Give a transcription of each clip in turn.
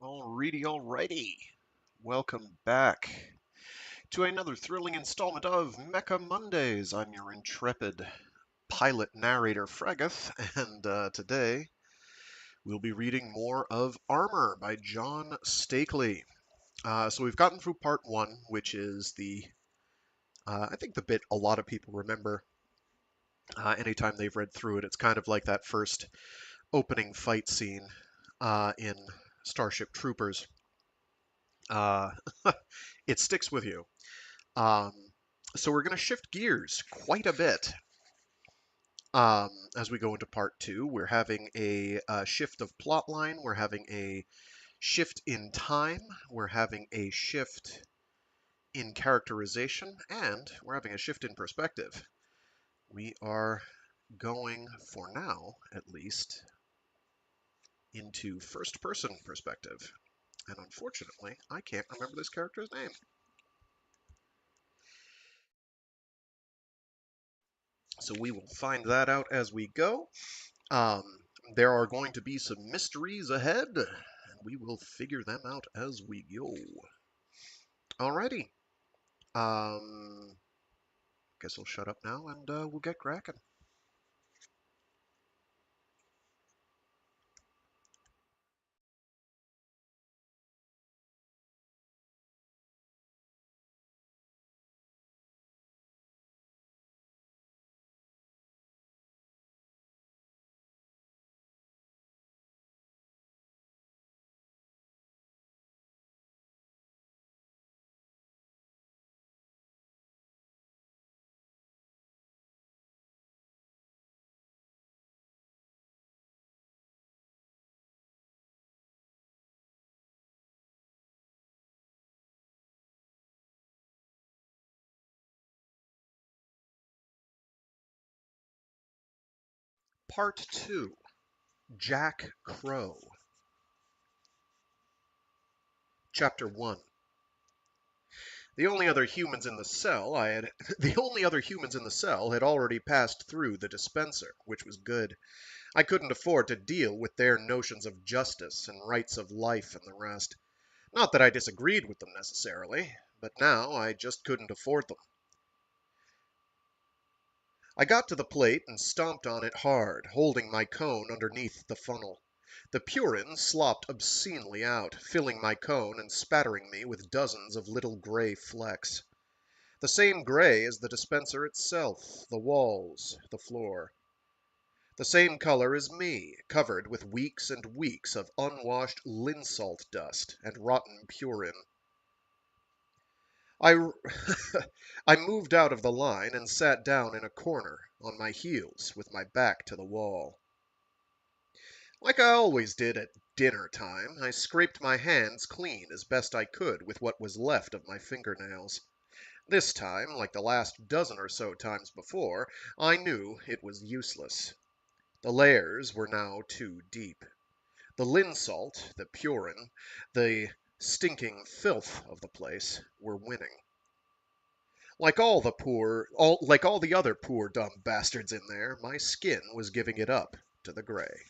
Alrighty. Welcome back to another thrilling installment of Mecha Mondays. I'm your intrepid pilot narrator, Fregath, and today we'll be reading more of Armor by John Steakley. So we've gotten through part one, which is I think the bit a lot of people remember anytime they've read through it. It's kind of like that first opening fight scene in Starship Troopers. Uh, it sticks with you. Um, so we're going to shift gears quite a bit as we go into part two. We're having a shift of plotline. We're having a shift in time. We're having a shift in characterization, and we're having a shift in perspective. We are going, for now at least, into first-person perspective. And unfortunately, I can't remember this character's name. So we will find that out as we go. Um, there are going to be some mysteries ahead, and we will figure them out as we go. Alrighty. Guess I'll shut up now and we'll get cracking. Part 2, Jack Crow. Chapter 1. The only other humans in the cell had already passed through the dispenser, which was good. I couldn't afford to deal with their notions of justice and rights of life and the rest. Not that I disagreed with them necessarily, but now I just couldn't afford them. I got to the plate and stomped on it hard, holding my cone underneath the funnel. The purin slopped obscenely out, filling my cone and spattering me with dozens of little gray flecks. The same gray as the dispenser itself, the walls, the floor. The same color as me, covered with weeks and weeks of unwashed linsalt dust and rotten purin. I I moved out of the line and sat down in a corner, on my heels, with my back to the wall. Like I always did at dinner time, I scraped my hands clean as best I could with what was left of my fingernails. This time, like the last dozen or so times before, I knew it was useless. The layers were now too deep. The linsalt, the purin, the stinking filth of the place were winning. Like all the other poor dumb bastards in there, my skin was giving it up to the gray.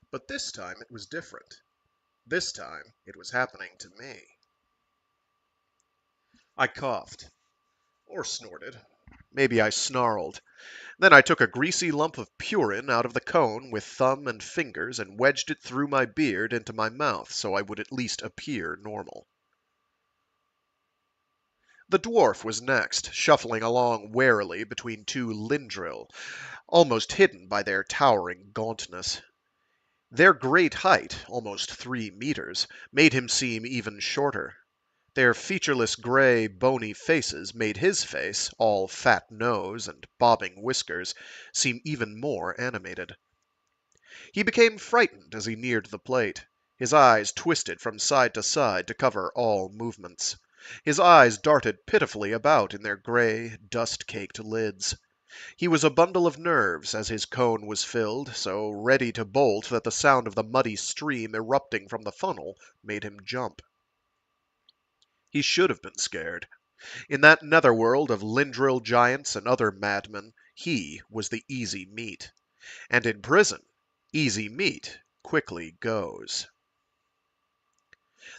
But this time it was different. This time it was happening to me. I coughed. Or snorted. Maybe I snarled. Then I took a greasy lump of purin out of the cone with thumb and fingers and wedged it through my beard into my mouth so I would at least appear normal. The dwarf was next, shuffling along warily between two lindril, almost hidden by their towering gauntness. Their great height, almost 3 meters, made him seem even shorter. Their featureless gray, bony faces made his face, all fat nose and bobbing whiskers, seem even more animated. He became frightened as he neared the plate. His eyes twisted from side to side to cover all movements. His eyes darted pitifully about in their gray, dust-caked lids. He was a bundle of nerves as his cone was filled, so ready to bolt that the sound of the muddy stream erupting from the funnel made him jump. He should have been scared. In that netherworld of lindril giants and other madmen, he was the easy meat. And in prison, easy meat quickly goes.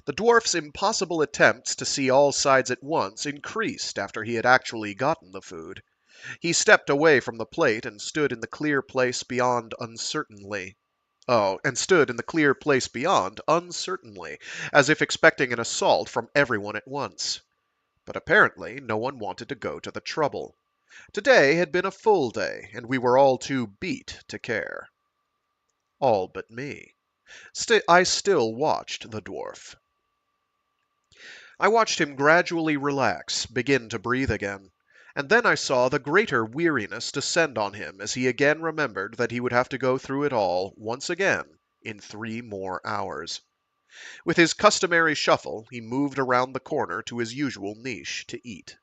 The dwarf's impossible attempts to see all sides at once increased after he had actually gotten the food. He stepped away from the plate and stood in the clear place beyond uncertainly. And stood in the clear place beyond uncertainly, as if expecting an assault from everyone at once. But apparently no one wanted to go to the trouble. Today had been a full day, and we were all too beat to care. All but me. I still watched the dwarf. I watched him gradually relax, begin to breathe again. And then I saw the greater weariness descend on him as he again remembered that he would have to go through it all, once again, in 3 more hours. With his customary shuffle, he moved around the corner to his usual niche to eat.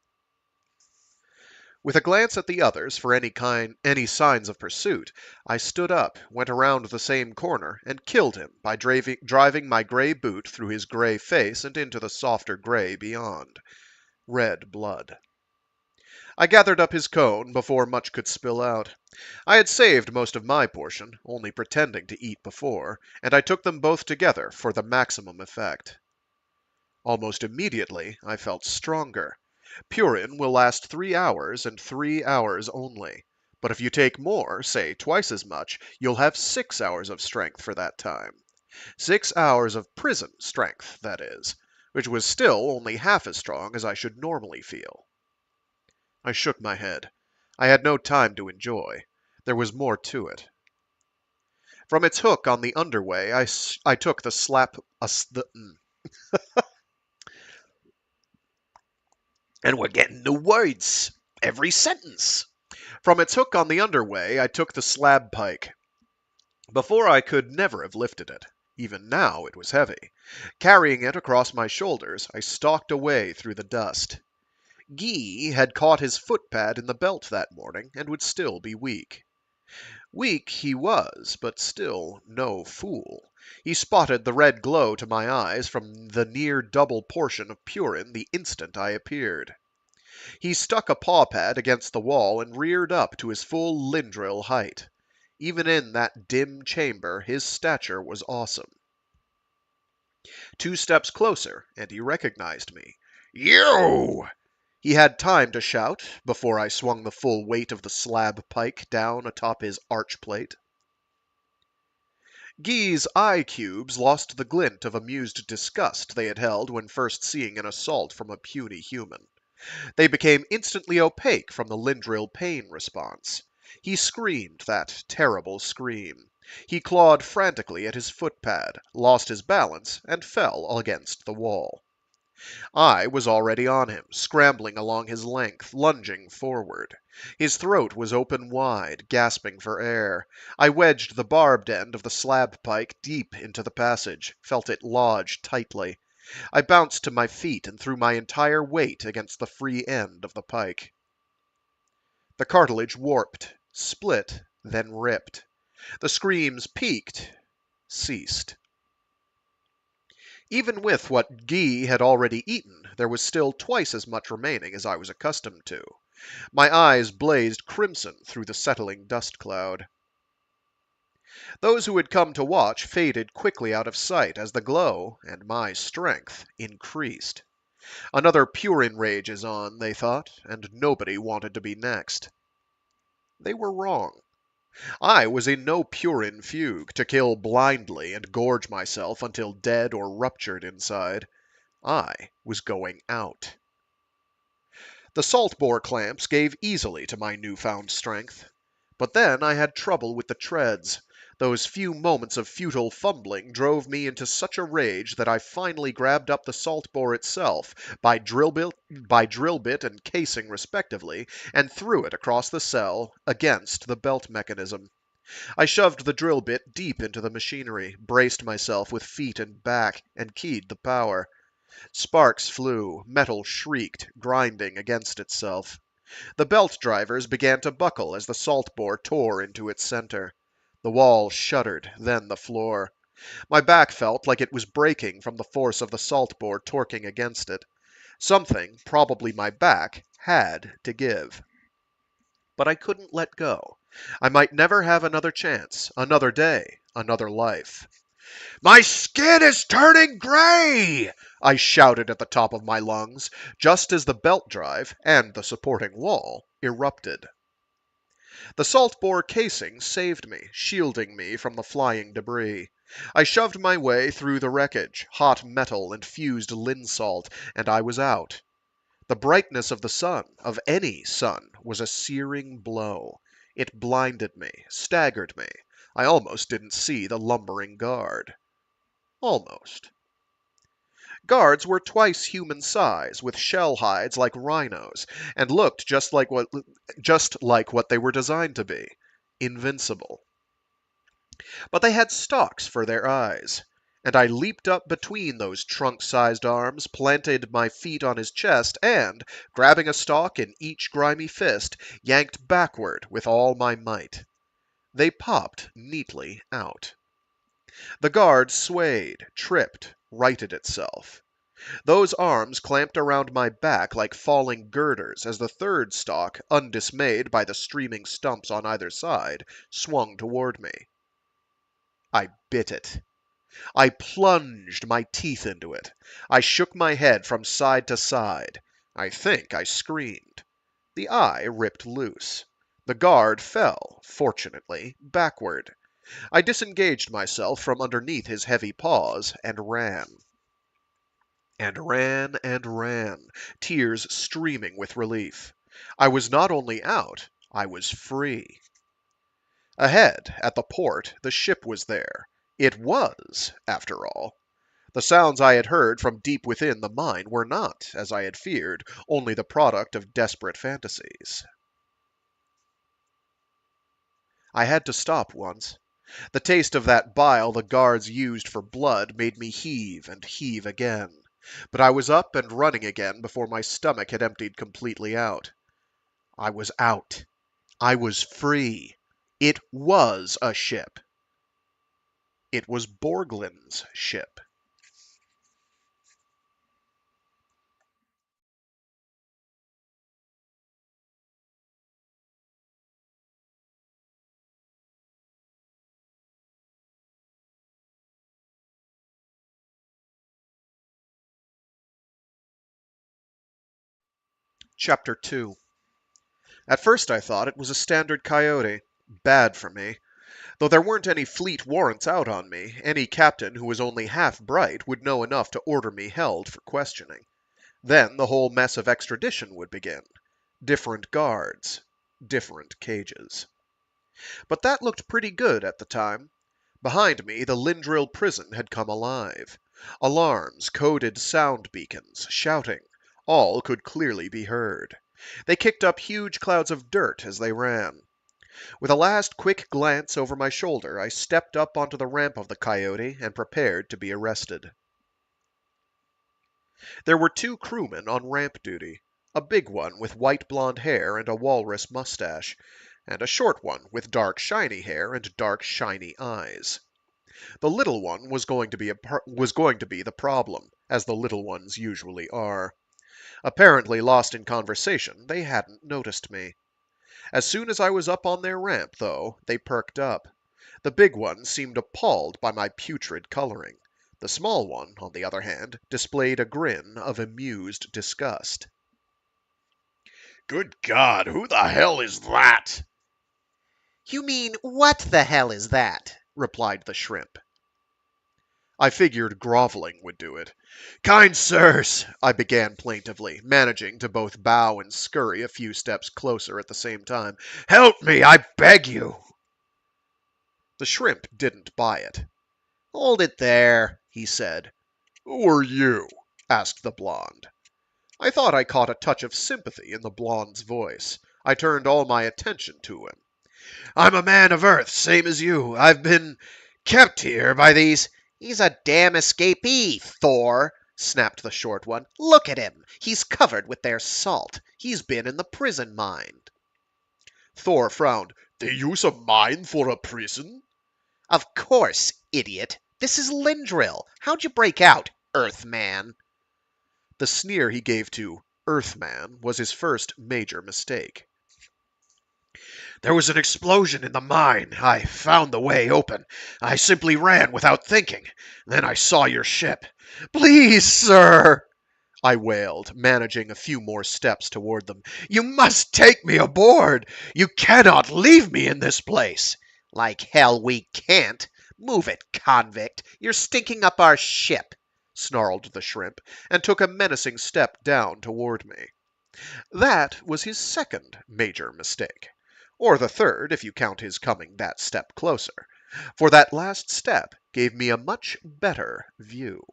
With a glance at the others for any signs of pursuit, I stood up, went around the same corner, and killed him by driving my gray boot through his gray face and into the softer gray beyond. Red blood. I gathered up his cone before much could spill out. I had saved most of my portion, only pretending to eat before, and I took them both together for the maximum effect. Almost immediately, I felt stronger. Purin will last 3 hours, and 3 hours only. But if you take more, say twice as much, you'll have 6 hours of strength for that time. 6 hours of prison strength, that is, which was still only half as strong as I should normally feel. I shook my head. I had no time to enjoy. There was more to it. From its hook on the underway, I took the slap... And we're getting new words every sentence. From its hook on the underway, I took the slab pike. Before I could never have lifted it. Even now it was heavy. Carrying it across my shoulders, I stalked away through the dust. Guy had caught his footpad in the belt that morning, and would still be weak. Weak he was, but still no fool. He spotted the red glow to my eyes from the near double portion of Purin the instant I appeared. He stuck a paw pad against the wall and reared up to his full lindril height. Even in that dim chamber, his stature was awesome. 2 steps closer, and he recognized me. "You!" He had time to shout before I swung the full weight of the slab pike down atop his arch plate. Guy's eye cubes lost the glint of amused disgust they had held when first seeing an assault from a puny human. They became instantly opaque from the lindril pain response. He screamed that terrible scream. He clawed frantically at his footpad, lost his balance, and fell against the wall. I was already on him, scrambling along his length, lunging forward. His throat was open wide, gasping for air. I wedged the barbed end of the slab pike deep into the passage, felt it lodge tightly. I bounced to my feet and threw my entire weight against the free end of the pike. The cartilage warped, split, then ripped. The screams peaked, ceased. Even with what Guy had already eaten, there was still twice as much remaining as I was accustomed to. My eyes blazed crimson through the settling dust cloud. Those who had come to watch faded quickly out of sight as the glow, and my strength, increased. Another Purin rage is on, they thought, and nobody wanted to be next. They were wrong. I was in no Purin fugue to kill blindly and gorge myself until dead or ruptured inside. I was going out. The salt bore clamps gave easily to my newfound strength. But then I had trouble with the treads. Those few moments of futile fumbling drove me into such a rage that I finally grabbed up the salt bore itself, by drill bit and casing respectively, and threw it across the cell, against the belt mechanism. I shoved the drill bit deep into the machinery, braced myself with feet and back, and keyed the power. Sparks flew, metal shrieked, grinding against itself. The belt drivers began to buckle as the salt bore tore into its center. The wall shuddered, then the floor. My back felt like it was breaking from the force of the salt bore torquing against it. Something, probably my back, had to give. But I couldn't let go. I might never have another chance, another day, another life. My skin is turning gray! I shouted at the top of my lungs, just as the belt drive and the supporting wall erupted. The salt-bore casing saved me, shielding me from the flying debris. I shoved my way through the wreckage, hot metal and fused linsalt, and I was out. The brightness of the sun, of any sun, was a searing blow. It blinded me, staggered me. I almost didn't see the lumbering guard. Almost. Guards were twice human size, with shell hides like rhinos, and looked just like what they were designed to be, invincible. But they had stalks for their eyes, and I leaped up between those trunk-sized arms, planted my feet on his chest, and, grabbing a stalk in each grimy fist, yanked backward with all my might. They popped neatly out. The guard swayed, tripped, righted itself. Those arms clamped around my back like falling girders as the third stalk, undismayed by the streaming stumps on either side, swung toward me. I bit it. I plunged my teeth into it. I shook my head from side to side. I think I screamed. The eye ripped loose. The guard fell, fortunately, backward. I disengaged myself from underneath his heavy paws and ran. And ran and ran, tears streaming with relief. I was not only out, I was free. Ahead, at the port, the ship was there. It was, after all. The sounds I had heard from deep within the mine were not, as I had feared, only the product of desperate fantasies. I had to stop once. The taste of that bile the guards used for blood made me heave and heave again. But I was up and running again before my stomach had emptied completely out. I was out. I was free. It was a ship. It was Borglin's ship. Chapter 2. At first I thought it was a standard coyote. Bad for me. Though there weren't any fleet warrants out on me, any captain who was only half bright would know enough to order me held for questioning. Then the whole mess of extradition would begin. Different guards. Different cages. But that looked pretty good at the time. Behind me, the Lindrill prison had come alive. Alarms, coded sound beacons, shouting. All could clearly be heard. They kicked up huge clouds of dirt as they ran. With a last quick glance over my shoulder, I stepped up onto the ramp of the coyote and prepared to be arrested. There were two crewmen on ramp duty. A big one with white blonde hair and a walrus mustache, and a short one with dark shiny hair and dark shiny eyes. The little one was going to be the problem, as the little ones usually are. Apparently lost in conversation, they hadn't noticed me. As soon as I was up on their ramp, though, they perked up. The big one seemed appalled by my putrid coloring. The small one, on the other hand, displayed a grin of amused disgust. Good God, who the hell is that? You mean, what the hell is that? Replied the shrimp. I figured groveling would do it. Kind sirs, I began plaintively, managing to both bow and scurry a few steps closer at the same time. help me, I beg you. The shrimp didn't buy it. Hold it there, he said. Who are you? Asked the blonde. I thought I caught a touch of sympathy in the blonde's voice. I turned all my attention to him. I'm a man of Earth, same as you. I've been kept here by these... He's a damn escapee, Thor, snapped the short one. Look at him. He's covered with their salt. He's been in the prison mine. Thor frowned. They use a mine for a prison? Of course, idiot. This is Lindrill. How'd you break out, Earthman? The sneer he gave to Earthman was his first major mistake. There was an explosion in the mine. I found the way open. I simply ran without thinking. Then I saw your ship. Please, sir, I wailed, managing a few more steps toward them. You must take me aboard. You cannot leave me in this place. Like hell we can't. Move it, convict. You're stinking up our ship, snarled the shrimp, and took a menacing step down toward me. That was his second major mistake. Or the third, if you count his coming that step closer. For that last step gave me a much better view.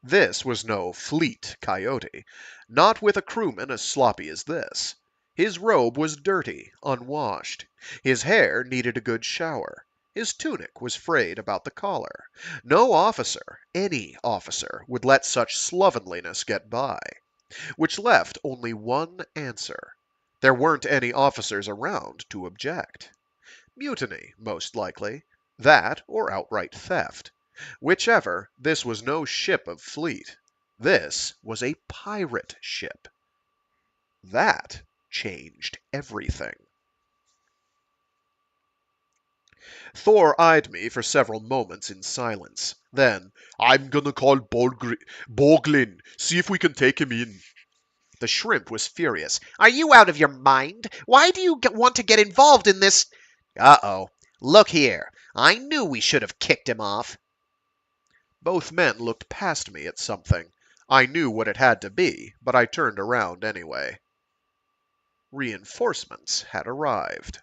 This was no fleet coyote, not with a crewman as sloppy as this. His robe was dirty, unwashed. His hair needed a good shower. His tunic was frayed about the collar. No officer, any officer, would let such slovenliness get by. Which left only one answer. There weren't any officers around to object. Mutiny, most likely. That or outright theft. Whichever, this was no ship of fleet. This was a pirate ship. That changed everything. Thor eyed me for several moments in silence. Then, I'm gonna call Borglin. See if we can take him in. the shrimp was furious. Are you out of your mind? Why do you want to get involved in this? Uh-oh. Look here. I knew we should have kicked him off. Both men looked past me at something. I knew what it had to be, but I turned around anyway. Reinforcements had arrived.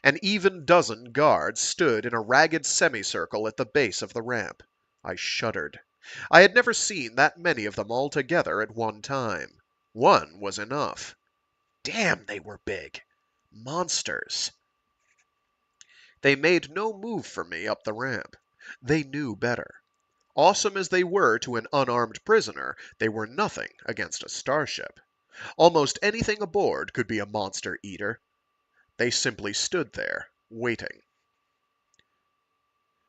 An even dozen guards stood in a ragged semicircle at the base of the ramp. I shuddered. I had never seen that many of them all together at one time. One was enough. Damn, they were big. Monsters. They made no move for me up the ramp. They knew better. Awesome as they were to an unarmed prisoner, they were nothing against a starship. Almost anything aboard could be a monster eater. They simply stood there, waiting.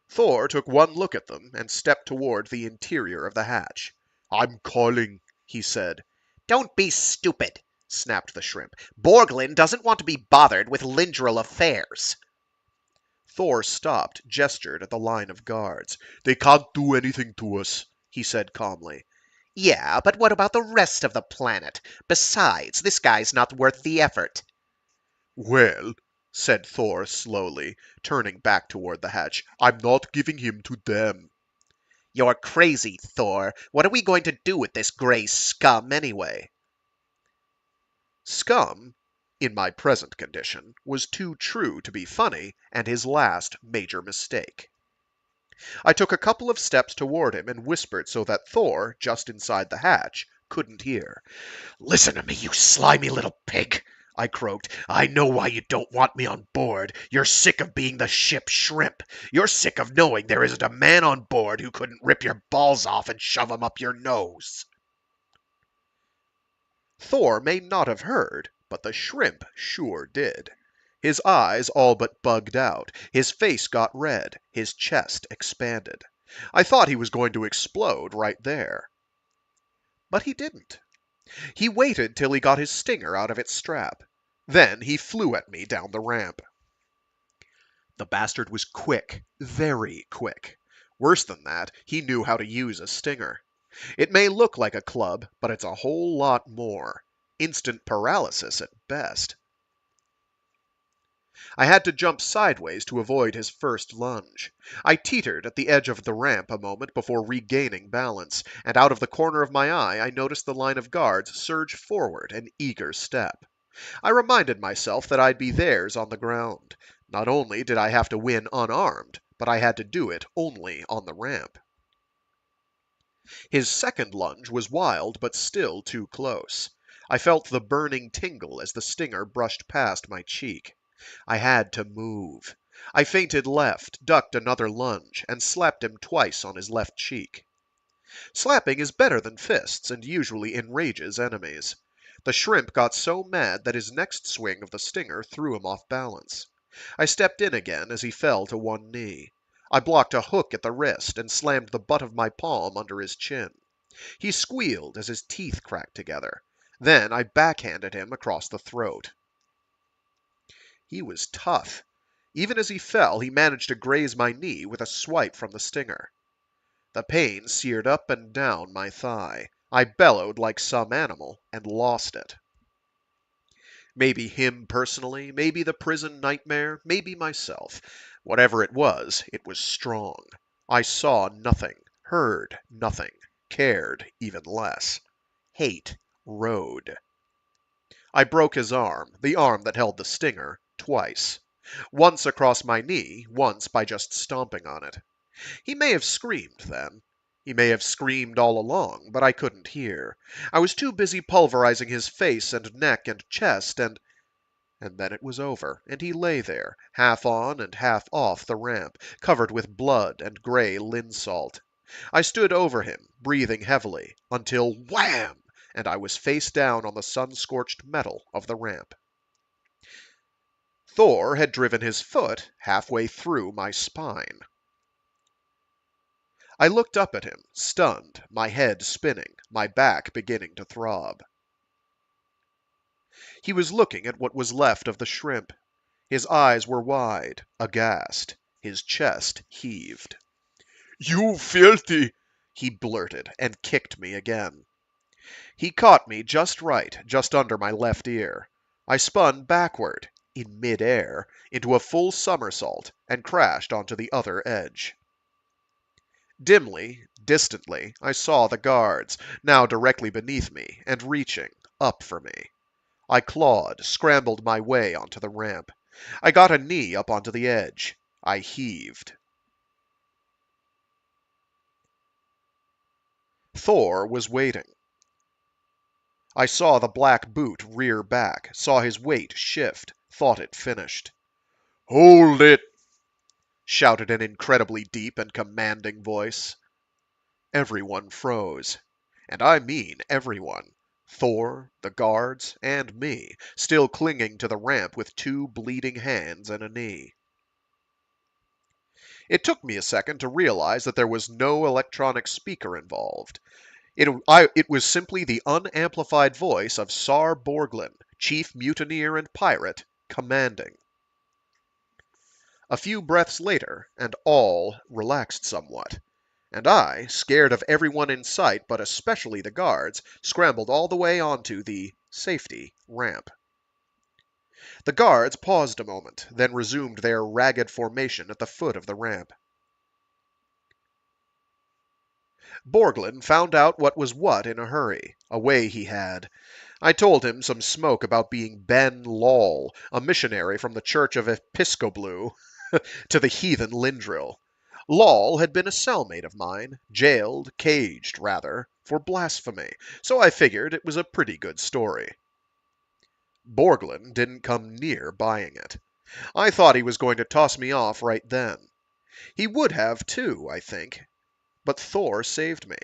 Thor took one look at them and stepped toward the interior of the hatch. I'm calling, he said. Don't be stupid, snapped the shrimp. Borglin doesn't want to be bothered with Lindril affairs. Thor stopped, gestured at the line of guards. They can't do anything to us, he said calmly. Yeah, but what about the rest of the planet? Besides, this guy's not worth the effort. Well, said Thor slowly, turning back toward the hatch, I'm not giving him to them. You're crazy, Thor. What are we going to do with this gray scum anyway? Scum, in my present condition, was too true to be funny, and his last major mistake. I took a couple of steps toward him and whispered so that Thor, just inside the hatch, couldn't hear. Listen to me, you slimy little pig, I croaked. I know why you don't want me on board. You're sick of being the ship shrimp. You're sick of knowing there isn't a man on board who couldn't rip your balls off and shove 'em up your nose. Thor may not have heard, but the shrimp sure did. His eyes all but bugged out, his face got red, his chest expanded. I thought he was going to explode right there. But he didn't. He waited till he got his stinger out of its strap. Then he flew at me down the ramp. The bastard was quick, very quick. Worse than that, he knew how to use a stinger. It may look like a club, but it's a whole lot more. Instant paralysis at best. I had to jump sideways to avoid his first lunge. I teetered at the edge of the ramp a moment before regaining balance, and out of the corner of my eye I noticed the line of guards surge forward an eager step. I reminded myself that I'd be theirs on the ground. Not only did I have to win unarmed, but I had to do it only on the ramp. His second lunge was wild, but still too close. I felt the burning tingle as the stinger brushed past my cheek. I had to move. I feinted left, ducked another lunge, and slapped him twice on his left cheek. Slapping is better than fists, and usually enrages enemies. The shrimp got so mad that his next swing of the stinger threw him off balance. I stepped in again as he fell to one knee. I blocked a hook at the wrist and slammed the butt of my palm under his chin. He squealed as his teeth cracked together. Then I backhanded him across the throat. He was tough. Even as he fell, he managed to graze my knee with a swipe from the stinger. The pain seared up and down my thigh. I bellowed like some animal and lost it. Maybe him personally, maybe the prison nightmare, maybe myself. Whatever it was strong. I saw nothing, heard nothing, cared even less. Hate rode. I broke his arm, the arm that held the stinger, twice. Once across my knee, once by just stomping on it. He may have screamed then. He may have screamed all along, but I couldn't hear. I was too busy pulverizing his face and neck and chest, and then it was over, and he lay there, half on and half off the ramp, covered with blood and gray linsalt. I stood over him, breathing heavily, until wham! And I was face down on the sun-scorched metal of the ramp. Thor had driven his foot halfway through my spine. I looked up at him, stunned, my head spinning, my back beginning to throb. He was looking at what was left of the shrimp. His eyes were wide, aghast. His chest heaved. "You filthy!" he blurted, and kicked me again. He caught me just right, just under my left ear. I spun backward, in mid-air, into a full somersault, and crashed onto the other edge. Dimly, distantly, I saw the guards, now directly beneath me, and reaching, up for me. I clawed, scrambled my way onto the ramp. I got a knee up onto the edge. I heaved. Thor was waiting. I saw the black boot rear back, saw his weight shift, thought it finished. "Hold it!" shouted an incredibly deep and commanding voice. Everyone froze. And I mean everyone. Thor, the guards, and me, still clinging to the ramp with two bleeding hands and a knee. It took me a second to realize that there was no electronic speaker involved. It was simply the unamplified voice of Sar Borglin, chief mutineer and pirate, commanding. A few breaths later, and all relaxed somewhat. And I, scared of everyone in sight, but especially the guards, scrambled all the way onto the safety ramp. The guards paused a moment, then resumed their ragged formation at the foot of the ramp. Borglin found out what was what in a hurry, a way he had. I told him some smoke about being Ben Lawle, a missionary from the Church of Episcoplu to the heathen Lindril. Lawle had been a cellmate of mine, jailed, caged, rather, for blasphemy, so I figured it was a pretty good story. Borglin didn't come near buying it. I thought he was going to toss me off right then. He would have, too, I think. But Thor saved me.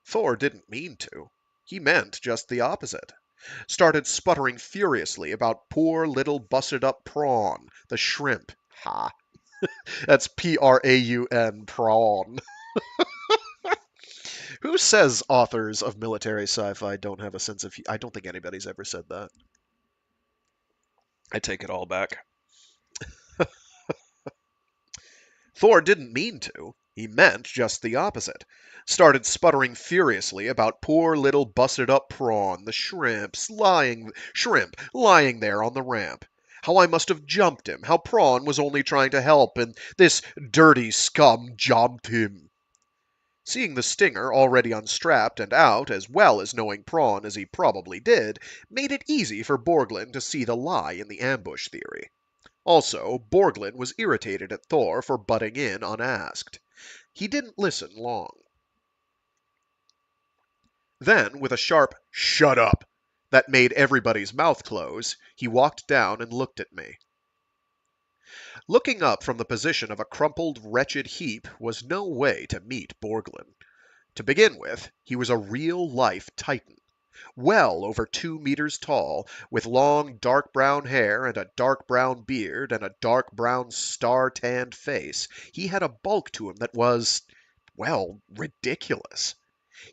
Thor didn't mean to. He meant just the opposite. Started sputtering furiously about poor little busted-up prawn, the shrimp. Ha! That's Praun, prawn. Who says authors of military sci-fi don't have a sense of... I don't think anybody's ever said that. I take it all back. Thor didn't mean to. He meant just the opposite. Started sputtering furiously about poor little busted-up prawn, the shrimp lying there on the ramp. How I must have jumped him, how Prawn was only trying to help, and this dirty scum jumped him. Seeing the stinger already unstrapped and out, as well as knowing Prawn as he probably did, made it easy for Borglin to see the lie in the ambush theory. Also, Borglin was irritated at Thor for butting in unasked. He didn't listen long. Then, with a sharp "Shut up!" that made everybody's mouth close, he walked down and looked at me. Looking up from the position of a crumpled, wretched heap was no way to meet Borglin. To begin with, he was a real-life Titan. Well over 2 meters tall, with long dark brown hair and a dark brown beard and a dark brown star-tanned face, he had a bulk to him that was, well, ridiculous.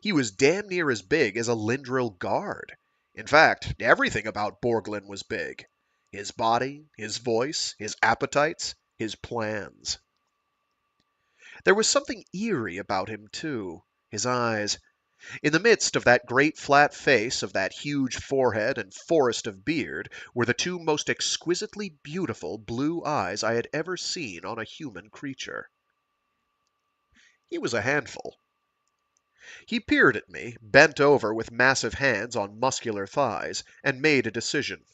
He was damn near as big as a Lindril guard. In fact, everything about Borglin was big. His body, his voice, his appetites, his plans. There was something eerie about him, too. His eyes. In the midst of that great flat face, of that huge forehead and forest of beard, were the two most exquisitely beautiful blue eyes I had ever seen on a human creature. He was a handful. He peered at me, bent over with massive hands on muscular thighs, and made a decision.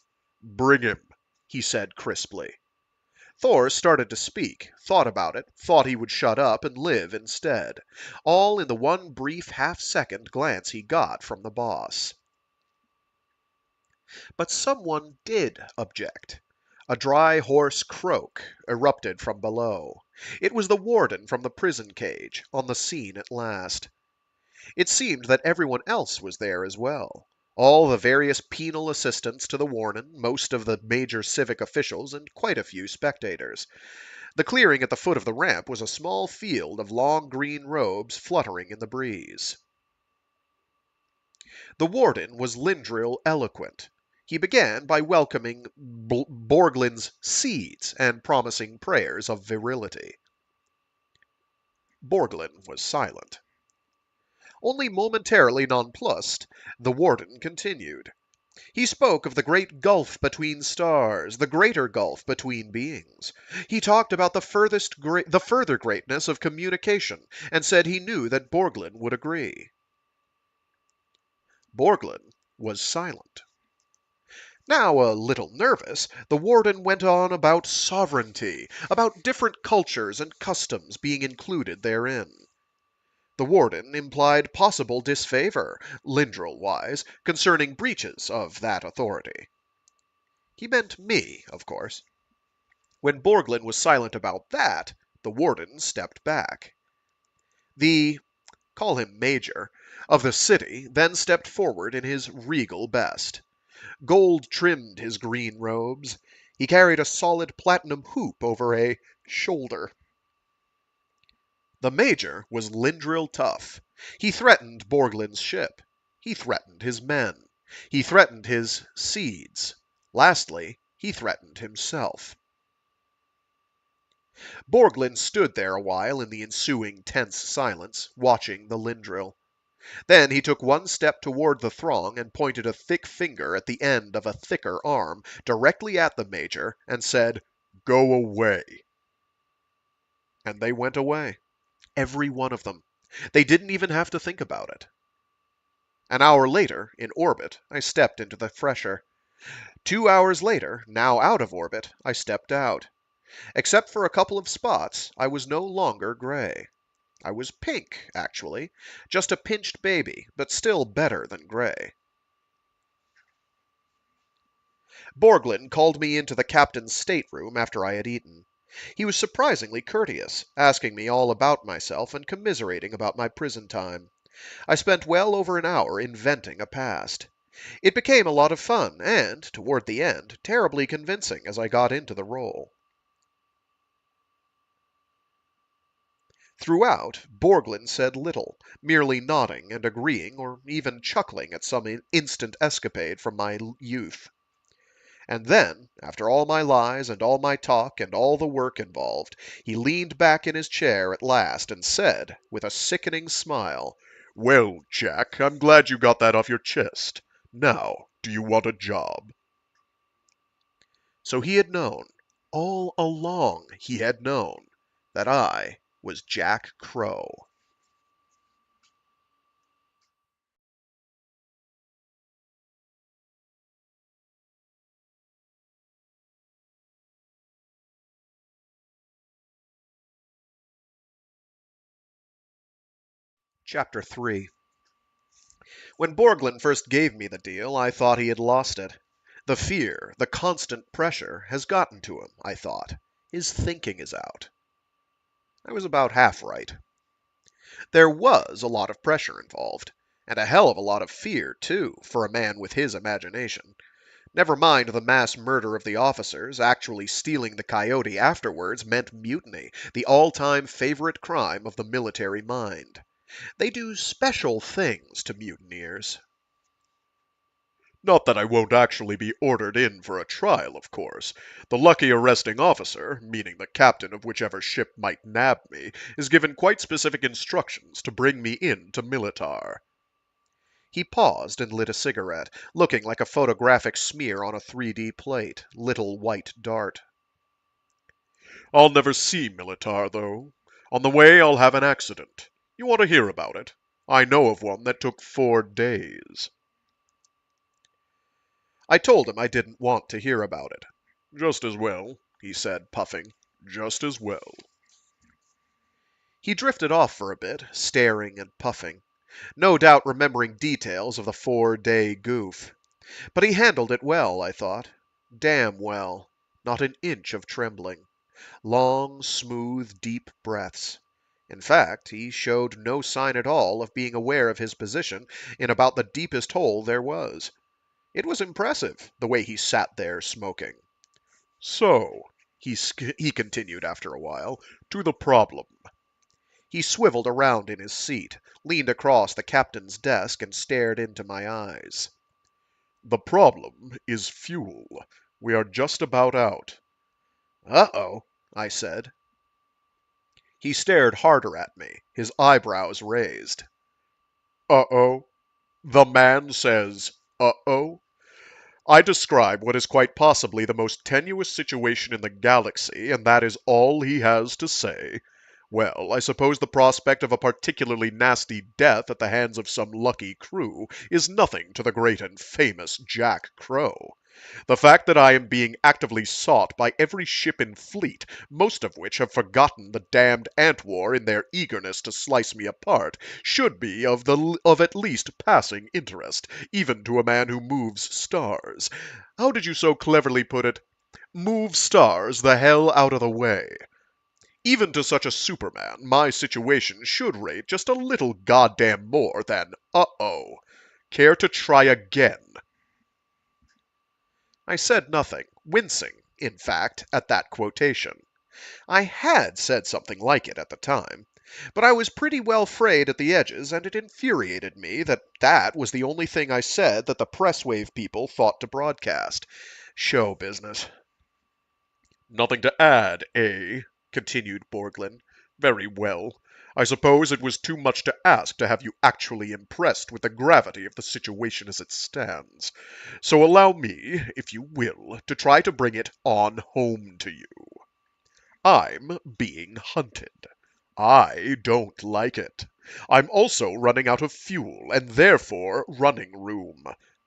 "Bring him," he said crisply. Thor started to speak, thought about it, thought he would shut up and live instead. All in the one brief half-second glance he got from the boss. But someone did object. A dry, hoarse croak erupted from below. It was the warden from the prison cage, on the scene at last. It seemed that everyone else was there as well. All the various penal assistants to the warden, most of the major civic officials, and quite a few spectators. The clearing at the foot of the ramp was a small field of long green robes fluttering in the breeze. The warden was Lindril eloquent. He began by welcoming Borglin's seeds and promising prayers of virility. Borglin was silent. Only momentarily nonplussed, the warden continued. He spoke of the great gulf between stars, the greater gulf between beings. He talked about the further greatness of communication, and said he knew that Borglin would agree. Borglin was silent. Now a little nervous, the warden went on about sovereignty, about different cultures and customs being included therein. The warden implied possible disfavor, Lindril-wise, concerning breaches of that authority. He meant me, of course. When Borglin was silent about that, the warden stepped back. The, call him Major, of the city then stepped forward in his regal best. Gold trimmed his green robes. He carried a solid platinum hoop over a shoulder. The Major was Lindril tough. He threatened Borglin's ship. He threatened his men. He threatened his seeds. Lastly, he threatened himself. Borglin stood there a while in the ensuing tense silence, watching the Lindril. Then he took one step toward the throng and pointed a thick finger at the end of a thicker arm directly at the Major and said, "Go away." And they went away. Every one of them. They didn't even have to think about it. An hour later, in orbit, I stepped into the fresher. 2 hours later, now out of orbit, I stepped out. Except for a couple of spots, I was no longer gray. I was pink, actually. Just a pinched baby, but still better than gray. Borglin called me into the captain's stateroom after I had eaten. He was surprisingly courteous, asking me all about myself and commiserating about my prison time. I spent well over an hour inventing a past. It became a lot of fun and, toward the end, terribly convincing as I got into the role. Throughout, Borglin said little, merely nodding and agreeing or even chuckling at some instant escapade from my youth. And then, after all my lies and all my talk and all the work involved, he leaned back in his chair at last and said, with a sickening smile, "Well, Jack, I'm glad you got that off your chest. Now, do you want a job?" So he had known, all along he had known, that I was Jack Crow. Chapter 3. When Borglin first gave me the deal, I thought he had lost it. The fear, the constant pressure, has gotten to him, I thought. His thinking is out. I was about half right. There was a lot of pressure involved, and a hell of a lot of fear, too, for a man with his imagination. Never mind the mass murder of the officers, actually stealing the coyote afterwards meant mutiny, the all-time favorite crime of the military mind. They do special things to mutineers. Not that I won't actually be ordered in for a trial, of course. The lucky arresting officer, meaning the captain of whichever ship might nab me, is given quite specific instructions to bring me in to Militar. He paused and lit a cigarette, looking like a photographic smear on a 3D plate, little white dart. I'll never see Militar, though. On the way, I'll have an accident. You want to hear about it? I know of one that took 4 days. I told him I didn't want to hear about it. Just as well, he said, puffing. Just as well. He drifted off for a bit, staring and puffing, no doubt remembering details of the 4-day goof. But he handled it well, I thought. Damn well. Not an inch of trembling. Long, smooth, deep breaths. In fact, he showed no sign at all of being aware of his position in about the deepest hole there was. It was impressive, the way he sat there smoking. So, he continued after a while, to the problem. He swiveled around in his seat, leaned across the captain's desk, and stared into my eyes. The problem is fuel. We are just about out. Uh-oh, I said. He stared harder at me, his eyebrows raised. Uh-oh? The man says, uh-oh? I describe what is quite possibly the most tenuous situation in the galaxy, and that is all he has to say. Well, I suppose the prospect of a particularly nasty death at the hands of some lucky crew is nothing to the great and famous Jack Crow. The fact that I am being actively sought by every ship in fleet, most of which have forgotten the damned ant war in their eagerness to slice me apart, should be of at least passing interest, even to a man who moves stars. How did you so cleverly put it? Move stars the hell out of the way. Even to such a Superman, my situation should rate just a little goddamn more than uh-oh. Care to try again? I said nothing, wincing, in fact, at that quotation. I had said something like it at the time, but I was pretty well frayed at the edges, and it infuriated me that that was the only thing I said that the Presswave people thought to broadcast. Show business. Nothing to add, eh? Continued Borglin. Very well. I suppose it was too much to ask to have you actually impressed with the gravity of the situation as it stands. So allow me, if you will, to try to bring it on home to you. I'm being hunted. I don't like it. I'm also running out of fuel, and therefore running room.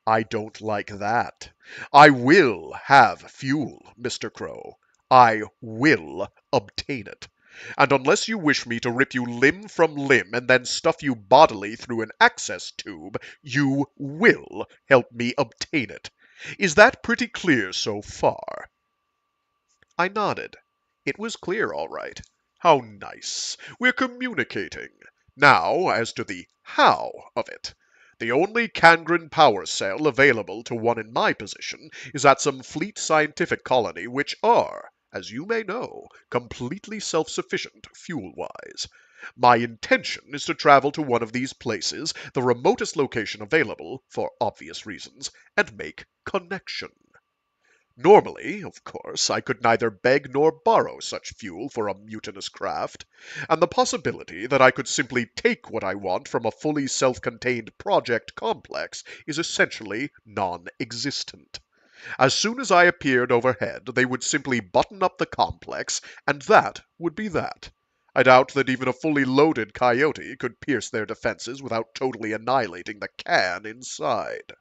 I don't like that. I will have fuel, Mr. Crow. I will obtain it. And unless you wish me to rip you limb from limb and then stuff you bodily through an access tube, you will help me obtain it. Is that pretty clear so far? I nodded. It was clear, all right. How nice. We're communicating. Now, as to the how of it. The only Kangren power cell available to one in my position is at some fleet scientific colony which are, as you may know, completely self-sufficient fuel-wise. My intention is to travel to one of these places, the remotest location available, for obvious reasons, and make connection. Normally, of course, I could neither beg nor borrow such fuel for a mutinous craft, and the possibility that I could simply take what I want from a fully self-contained project complex is essentially non-existent. As soon as I appeared overhead, they would simply button up the complex, and that would be that. I doubt that even a fully loaded coyote could pierce their defenses without totally annihilating the can inside.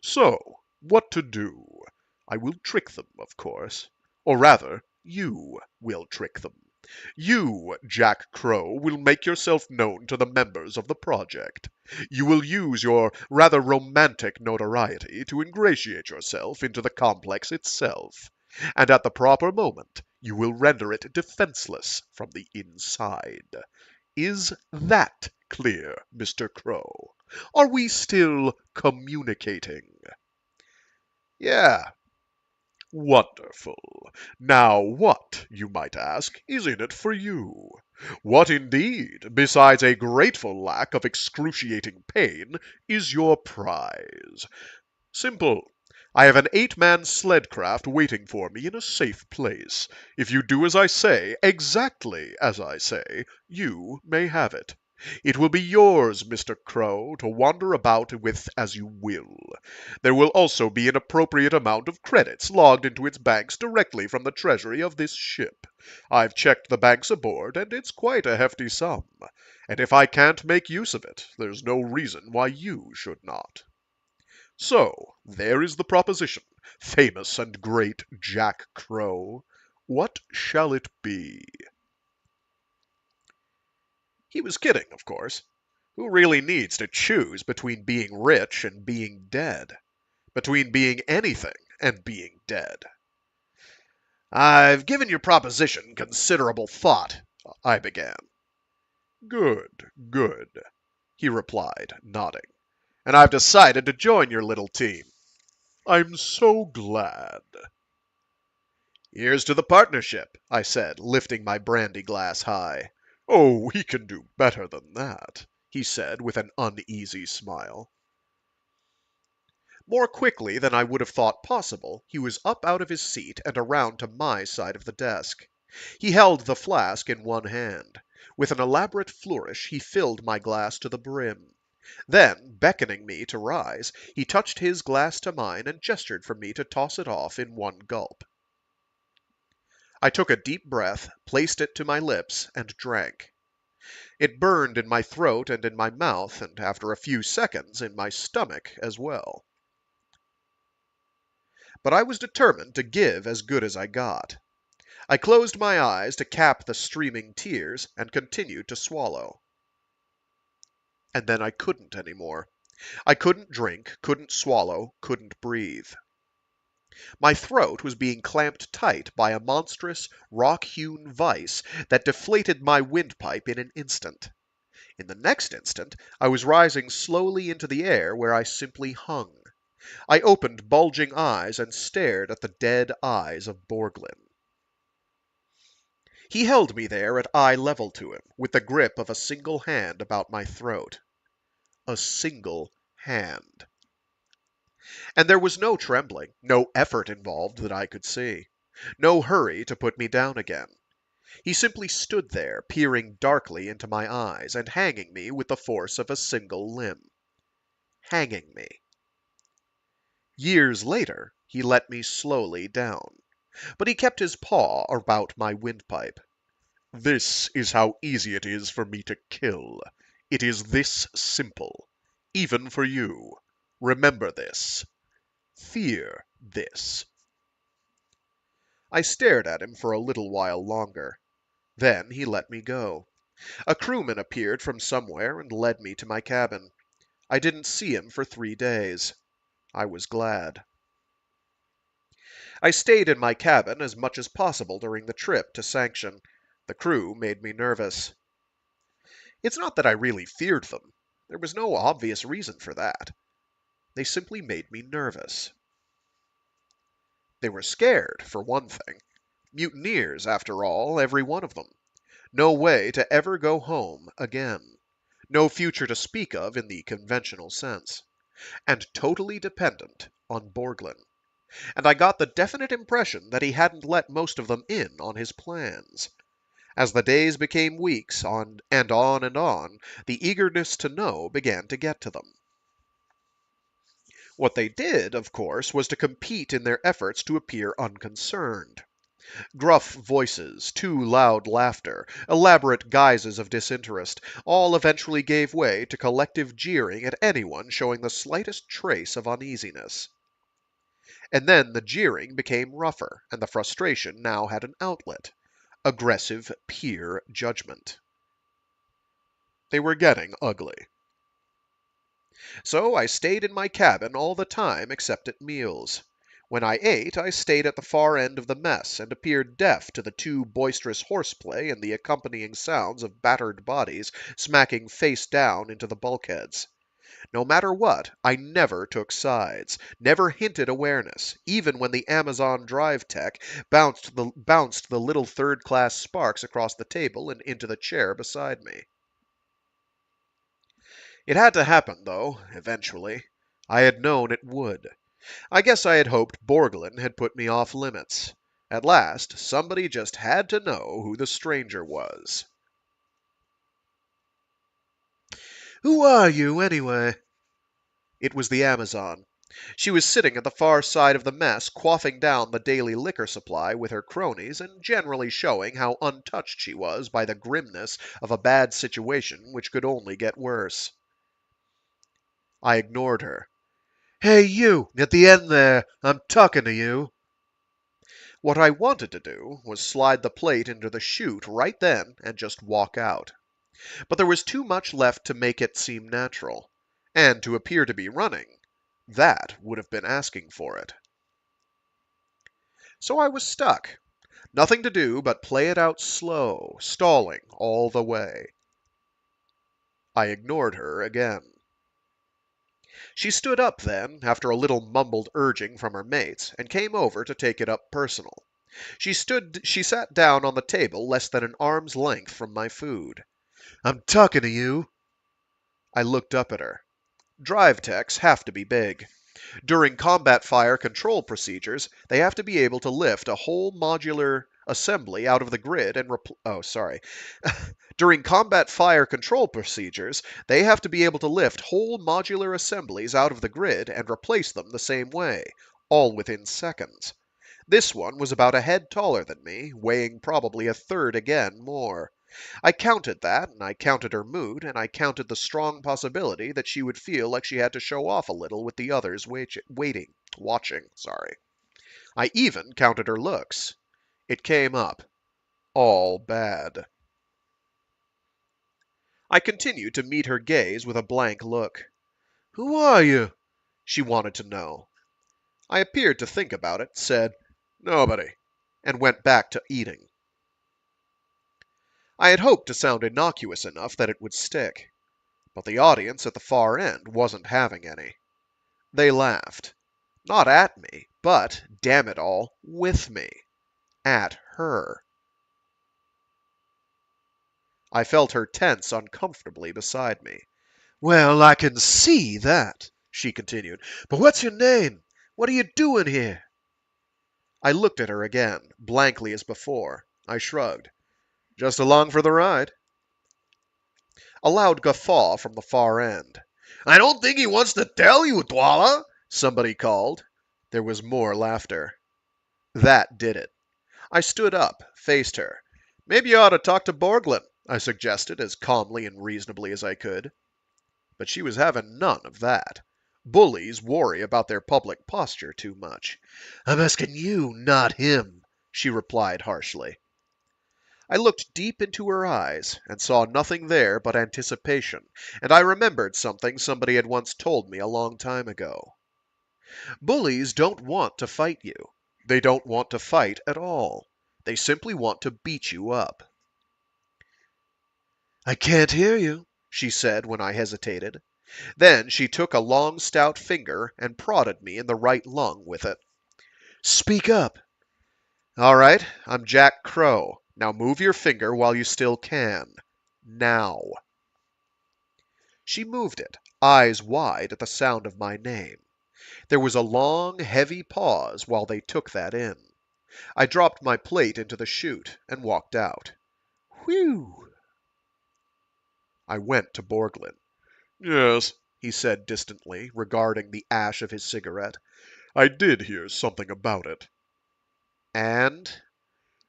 So, what to do? I will trick them, of course. Or rather, you will trick them. You, Jack Crow, will make yourself known to the members of the project. You will use your rather romantic notoriety to ingratiate yourself into the complex itself. And at the proper moment, you will render it defenseless from the inside. Is that clear, Mr. Crow? Are we still communicating? Yeah. Wonderful. Now what, you might ask, is in it for you? What indeed, besides a grateful lack of excruciating pain, is your prize? Simple. I have an 8-man sledcraft waiting for me in a safe place. If you do as I say, exactly as I say, you may have it. It will be yours, Mr. Crow, to wander about with as you will. There will also be an appropriate amount of credits logged into its banks directly from the treasury of this ship. I've checked the banks aboard, and it's quite a hefty sum. And if I can't make use of it, there's no reason why you should not. So, there is the proposition, famous and great Jack Crow. What shall it be? He was kidding, of course. Who really needs to choose between being rich and being dead? Between being anything and being dead? I've given your proposition considerable thought, I began. Good, good, he replied, nodding. And I've decided to join your little team. I'm so glad. Here's to the partnership, I said, lifting my brandy glass high. Oh, we can do better than that, he said with an uneasy smile. More quickly than I would have thought possible, he was up out of his seat and around to my side of the desk. He held the flask in one hand. With an elaborate flourish, he filled my glass to the brim. Then, beckoning me to rise, he touched his glass to mine and gestured for me to toss it off in one gulp. I took a deep breath, placed it to my lips, and drank. It burned in my throat and in my mouth, and after a few seconds in my stomach as well. But I was determined to give as good as I got. I closed my eyes to cap the streaming tears and continued to swallow. And then I couldn't any more. I couldn't drink, couldn't swallow, couldn't breathe. My throat was being clamped tight by a monstrous, rock-hewn vise that deflated my windpipe in an instant. In the next instant, I was rising slowly into the air where I simply hung. I opened bulging eyes and stared at the dead eyes of Borglin. He held me there at eye level to him, with the grip of a single hand about my throat. A single hand. And there was no trembling, no effort involved that I could see. No hurry to put me down again. He simply stood there, peering darkly into my eyes, and hanging me with the force of a single limb. Hanging me. Years later, he let me slowly down. But he kept his paw about my windpipe. This is how easy it is for me to kill. It is this simple. Even for you. Remember this. Fear this. I stared at him for a little while longer. Then he let me go. A crewman appeared from somewhere and led me to my cabin. I didn't see him for 3 days. I was glad. I stayed in my cabin as much as possible during the trip to Sanction. The crew made me nervous. It's not that I really feared them. There was no obvious reason for that. They simply made me nervous. They were scared, for one thing. Mutineers, after all, every one of them. No way to ever go home again. No future to speak of in the conventional sense. And totally dependent on Borglin. And I got the definite impression that he hadn't let most of them in on his plans. As the days became weeks, on, the eagerness to know began to get to them. What they did, of course, was to compete in their efforts to appear unconcerned. Gruff voices, too loud laughter, elaborate guises of disinterest, all eventually gave way to collective jeering at anyone showing the slightest trace of uneasiness. And then the jeering became rougher, and the frustration now had an outlet. Aggressive peer judgment. They were getting ugly. So I stayed in my cabin all the time except at meals. When I ate, I stayed at the far end of the mess and appeared deaf to the too boisterous horseplay and the accompanying sounds of battered bodies smacking face down into the bulkheads. No matter what, I never took sides, never hinted awareness, even when the Amazon drive tech bounced the little third-class sparks across the table and into the chair beside me. It had to happen, though, eventually. I had known it would. I guess I had hoped Borglin had put me off limits. At last, somebody just had to know who the stranger was. Who are you, anyway? It was the Amazon. She was sitting at the far side of the mess, quaffing down the daily liquor supply with her cronies, and generally showing how untouched she was by the grimness of a bad situation which could only get worse. I ignored her. Hey, you, at the end there, I'm talking to you. What I wanted to do was slide the plate into the chute right then and just walk out. But there was too much left to make it seem natural, and to appear to be running. That would have been asking for it. So I was stuck. Nothing to do but play it out slow, stalling all the way. I ignored her again. She stood up then, after a little mumbled urging from her mates, and came over to take it up personal. She sat down on the table less than an arm's length from my food. I'm talking to you. I looked up at her. Drive techs have to be big. During combat fire control procedures, they have to be able to lift a whole modular assembly out of the grid and During combat fire control procedures, they have to be able to lift whole modular assemblies out of the grid and replace them the same way, all within seconds. This one was about a head taller than me, weighing probably a third again more. I counted that, and I counted her mood, and I counted the strong possibility that she would feel like she had to show off a little with the others watching. I even counted her looks. It came up. All bad. I continued to meet her gaze with a blank look. Who are you? She wanted to know. I appeared to think about it, said, "Nobody," and went back to eating. I had hoped to sound innocuous enough that it would stick. But the audience at the far end wasn't having any. They laughed. Not at me, but, damn it all, with me. At her. I felt her tense uncomfortably beside me. Well, I can see that, she continued. But what's your name? What are you doing here? I looked at her again, blankly as before. I shrugged. Just along for the ride. A loud guffaw from the far end. I don't think he wants to tell you, Twala, somebody called. There was more laughter. That did it. I stood up, faced her. Maybe you ought to talk to Borglin, I suggested as calmly and reasonably as I could. But she was having none of that. Bullies worry about their public posture too much. I'm asking you, not him, she replied harshly. I looked deep into her eyes and saw nothing there but anticipation, and I remembered something somebody had once told me a long time ago. Bullies don't want to fight you. They don't want to fight at all. They simply want to beat you up. I can't hear you, she said when I hesitated. Then she took a long, stout finger and prodded me in the right lung with it. Speak up. All right, I'm Jack Crow. Now move your finger while you still can. Now. She moved it, eyes wide at the sound of my name. There was a long, heavy pause while they took that in. I dropped my plate into the chute and walked out. Whew! I went to Borglin. Yes, he said distantly, regarding the ash of his cigarette. I did hear something about it. And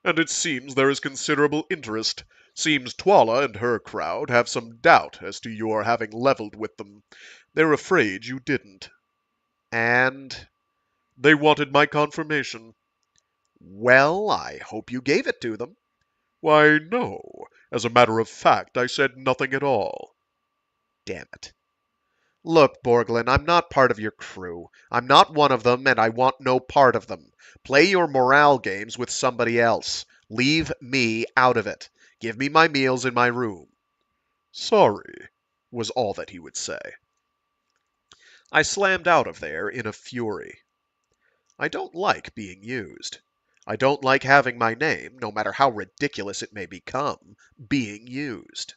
it seems there is considerable interest. Seems Twala and her crowd have some doubt as to your having leveled with them. They're afraid you didn't. And they wanted my confirmation. Well, I hope you gave it to them. Why, no. As a matter of fact, I said nothing at all. Damn it. Look, Borglin, I'm not part of your crew. I'm not one of them, and I want no part of them. Play your morale games with somebody else. Leave me out of it. Give me my meals in my room. Sorry, was all that he would say. I slammed out of there in a fury. I don't like being used. I don't like having my name, no matter how ridiculous it may become, being used.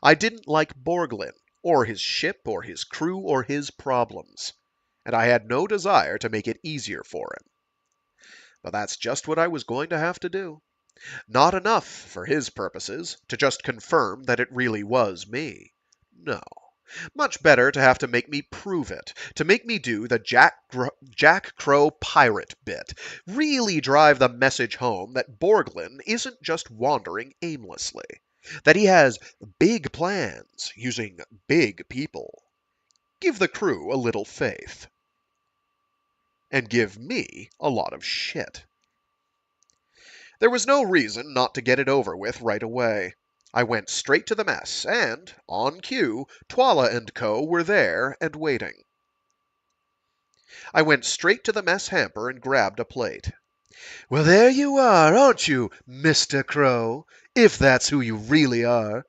I didn't like Borglin, or his ship, or his crew, or his problems. and I had no desire to make it easier for him. But that's just what I was going to have to do. Not enough, for his purposes, to just confirm that it really was me. No. Much better to have to make me prove it, to make me do the Jack Crow pirate bit, really drive the message home that Borglin isn't just wandering aimlessly, that he has big plans using big people. Give the crew a little faith. And give me a lot of shit. There was no reason not to get it over with right away. I went straight to the mess, and, on cue, Twala and Co. were there and waiting. I went straight to the mess hamper and grabbed a plate. "Well, there you are, aren't you, Mr. Crow? If that's who you really are."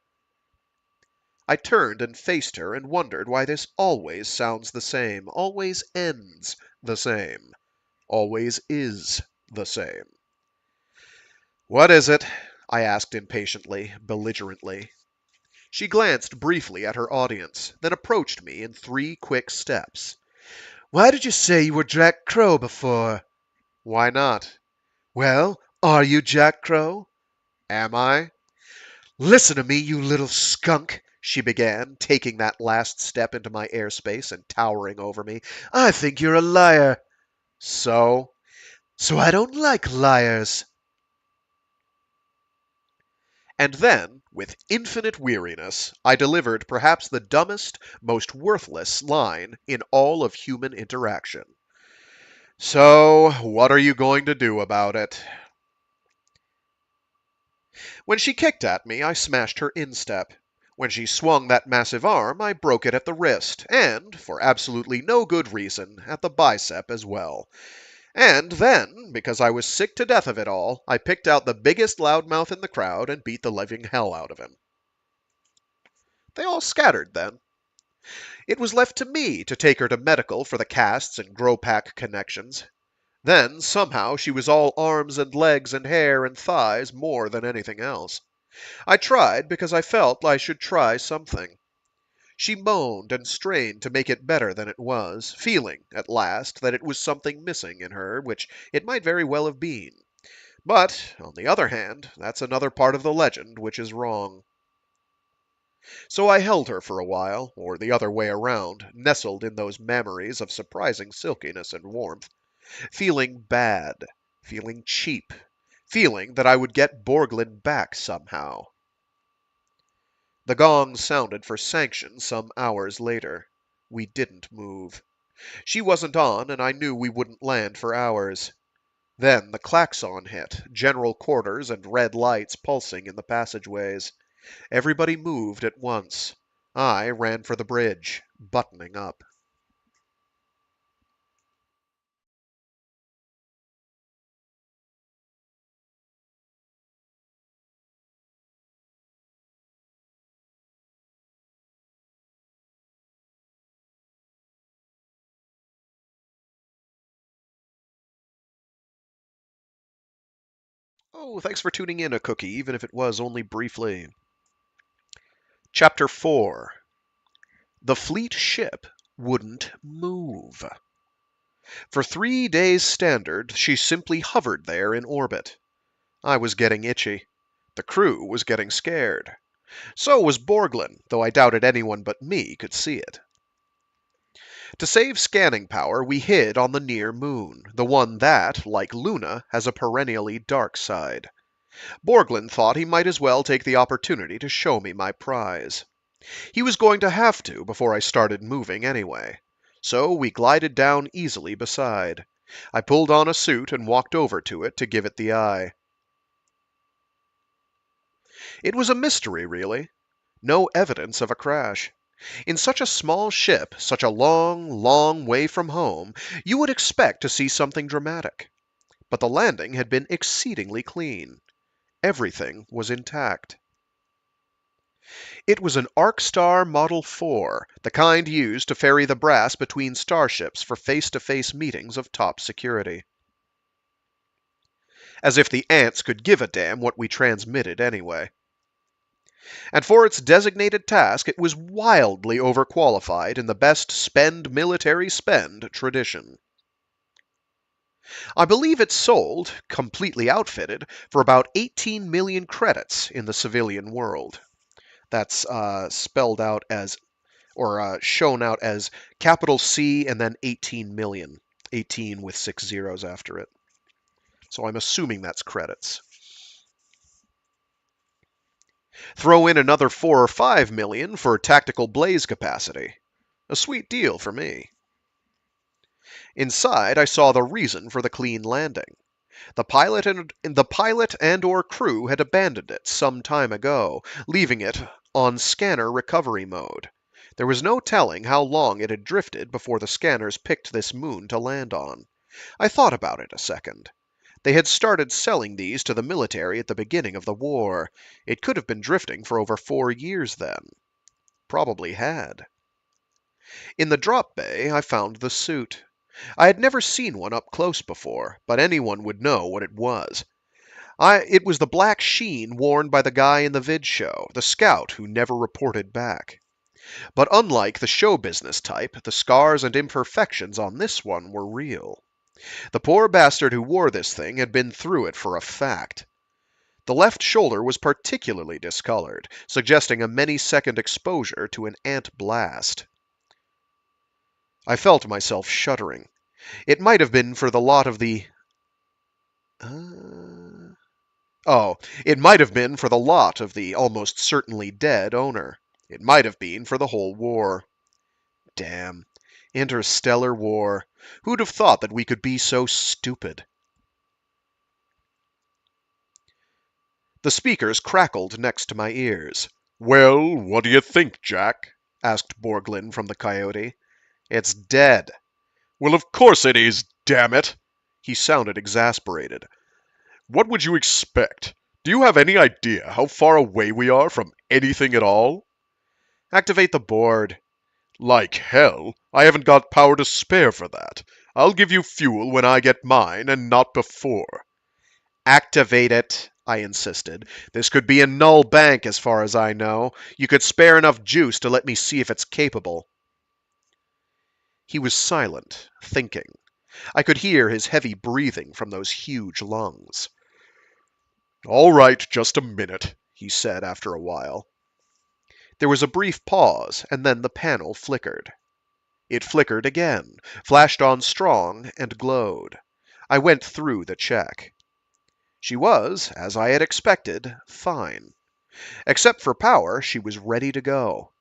I turned and faced her and wondered why this always sounds the same, always ends the same, always is the same. "What is it?" I asked impatiently, belligerently. She glanced briefly at her audience, then approached me in 3 quick steps. "Why did you say you were Jack Crow before?" "Why not?" "Well, are you Jack Crow?" "Am I?" "Listen to me, you little skunk," she began, taking that last step into my airspace and towering over me. "I think you're a liar." "So?" "So I don't like liars." And then, with infinite weariness, I delivered perhaps the dumbest, most worthless line in all of human interaction. "So, what are you going to do about it?" When she kicked at me, I smashed her instep. When she swung that massive arm, I broke it at the wrist, and, for absolutely no good reason, at the bicep as well. And then, because I was sick to death of it all, I picked out the biggest loudmouth in the crowd and beat the living hell out of him. They all scattered then. It was left to me to take her to medical for the casts and Gropack connections. Then, somehow, she was all arms and legs and hair and thighs more than anything else. I tried because I felt I should try something. She moaned and strained to make it better than it was, feeling, at last, that it was something missing in her, which it might very well have been. But, on the other hand, that's another part of the legend which is wrong. So I held her for a while, or the other way around, nestled in those memories of surprising silkiness and warmth, feeling bad, feeling cheap, feeling that I would get Borglin back somehow. The gong sounded for sanction some hours later. We didn't move. She wasn't on, and I knew we wouldn't land for hours. Then the klaxon hit, general quarters and red lights pulsing in the passageways. Everybody moved at once. I ran for the bridge, buttoning up. Oh, thanks for tuning in, a cookie, even if it was only briefly. Chapter 4. The fleet ship wouldn't move. For 3 days standard, she simply hovered there in orbit. I was getting itchy. The crew was getting scared. So was Borglin, though I doubted anyone but me could see it. To save scanning power, we hid on the near moon, the one that, like Luna, has a perennially dark side. Borglin thought he might as well take the opportunity to show me my prize. He was going to have to before I started moving anyway. So we glided down easily beside. I pulled on a suit and walked over to it to give it the eye. It was a mystery, really. No evidence of a crash. In such a small ship, such a long, long way from home, you would expect to see something dramatic. But the landing had been exceedingly clean. Everything was intact. It was an Arcstar Model 4, the kind used to ferry the brass between starships for face-to-face meetings of top security. As if the ants could give a damn what we transmitted anyway. And for its designated task it was wildly overqualified in the best spend military spend tradition. I believe it sold, completely outfitted, for about 18 million credits in the civilian world. That's spelled out as, or shown out as capital C and then 18 million. 18 with 6 zeros after it. So I'm assuming that's credits. Throw in another 4 or 5 million for tactical blaze capacity. A sweet deal for me. Inside, I saw the reason for the clean landing. The pilot and or crew had abandoned it some time ago, leaving it on scanner recovery mode. There was no telling how long it had drifted before the scanners picked this moon to land on. I thought about it a second. They had started selling these to the military at the beginning of the war. It could have been drifting for over 4 years then. Probably had. In the drop bay, I found the suit. I had never seen one up close before, but anyone would know what it was. It was the black sheen worn by the guy in the vid show, the scout who never reported back. But unlike the show business type, the scars and imperfections on this one were real. The poor bastard who wore this thing had been through it for a fact. The left shoulder was particularly discolored, suggesting a many-second exposure to an ant blast. I felt myself shuddering. It might have been for the lot of the... it might have been for the lot of the almost certainly dead owner. It might have been for the whole war. Damn. Interstellar war. Who'd have thought that we could be so stupid? The speakers crackled next to my ears. Well, what do you think, Jack? Asked Borglin from the Coyote. It's dead. Well, of course it is, damn it! He sounded exasperated. What would you expect? Do you have any idea how far away we are from anything at all? Activate the board. Like hell. I haven't got power to spare for that. I'll give you fuel when I get mine, and not before. Activate it, I insisted. This could be a null bank as far as I know. You could spare enough juice to let me see if it's capable. He was silent, thinking. I could hear his heavy breathing from those huge lungs. All right, just a minute, he said after a while. There was a brief pause, and then the panel flickered. It flickered again, flashed on strong, and glowed. I went through the check. She was, as I had expected, fine. Except for power, she was ready to go.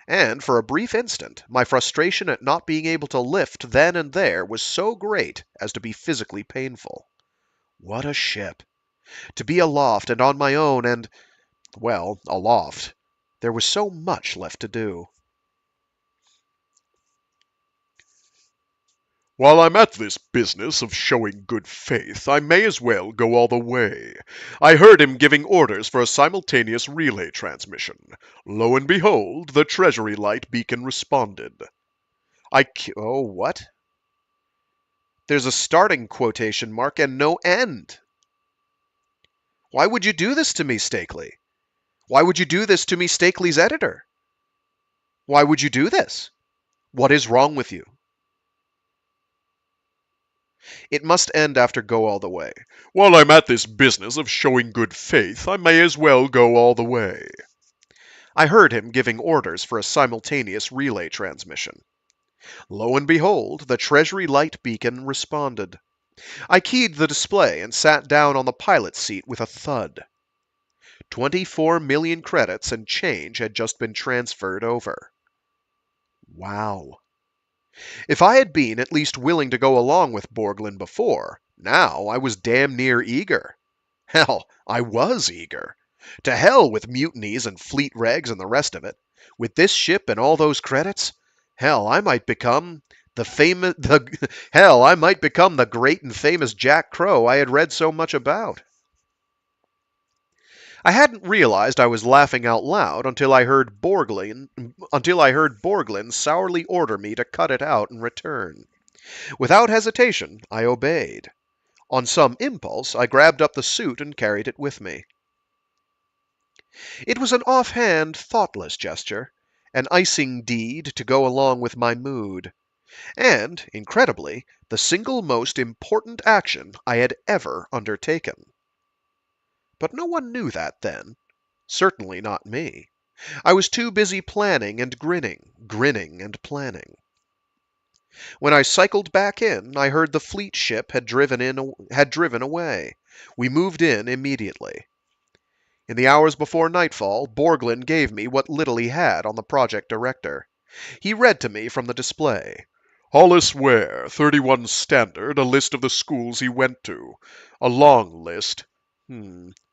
And for a brief instant, my frustration at not being able to lift then and there was so great as to be physically painful. What a ship! To be aloft and on my own and, well, aloft. There was so much left to do. While I'm at this business of showing good faith, I may as well go all the way. I heard him giving orders for a simultaneous relay transmission. Lo and behold, the Treasury light beacon responded. Oh, what? There's a starting quotation mark and no end. Why would you do this to me, Steakley? Why would you do this to me, Steakley's editor? Why would you do this? What is wrong with you? It must end after go all the way. While I'm at this business of showing good faith, I may as well go all the way. I heard him giving orders for a simultaneous relay transmission. Lo and behold, the Treasury light beacon responded. I keyed the display and sat down on the pilot's seat with a thud. 24 million credits and change had just been transferred over. Wow. If I had been at least willing to go along with Borglin before, now I was damn near eager. Hell, I was eager. To hell with mutinies and fleet regs and the rest of it. With this ship and all those credits, hell, I might become the great and famous Jack Crow I had read so much about. I hadn't realized I was laughing out loud until I heard Borglin sourly order me to cut it out and return. Without hesitation, I obeyed. On some impulse, I grabbed up the suit and carried it with me. It was an offhand, thoughtless gesture, an icing deed to go along with my mood, and, incredibly, the single most important action I had ever undertaken. But no one knew that then. Certainly not me. I was too busy planning and grinning, grinning and planning. When I cycled back in, I heard the fleet ship had driven away. We moved in immediately. In the hours before nightfall, Borglin gave me what little he had on the project director. He read to me from the display. Hollis Ware, 31 Standard, a list of the schools he went to. A long list.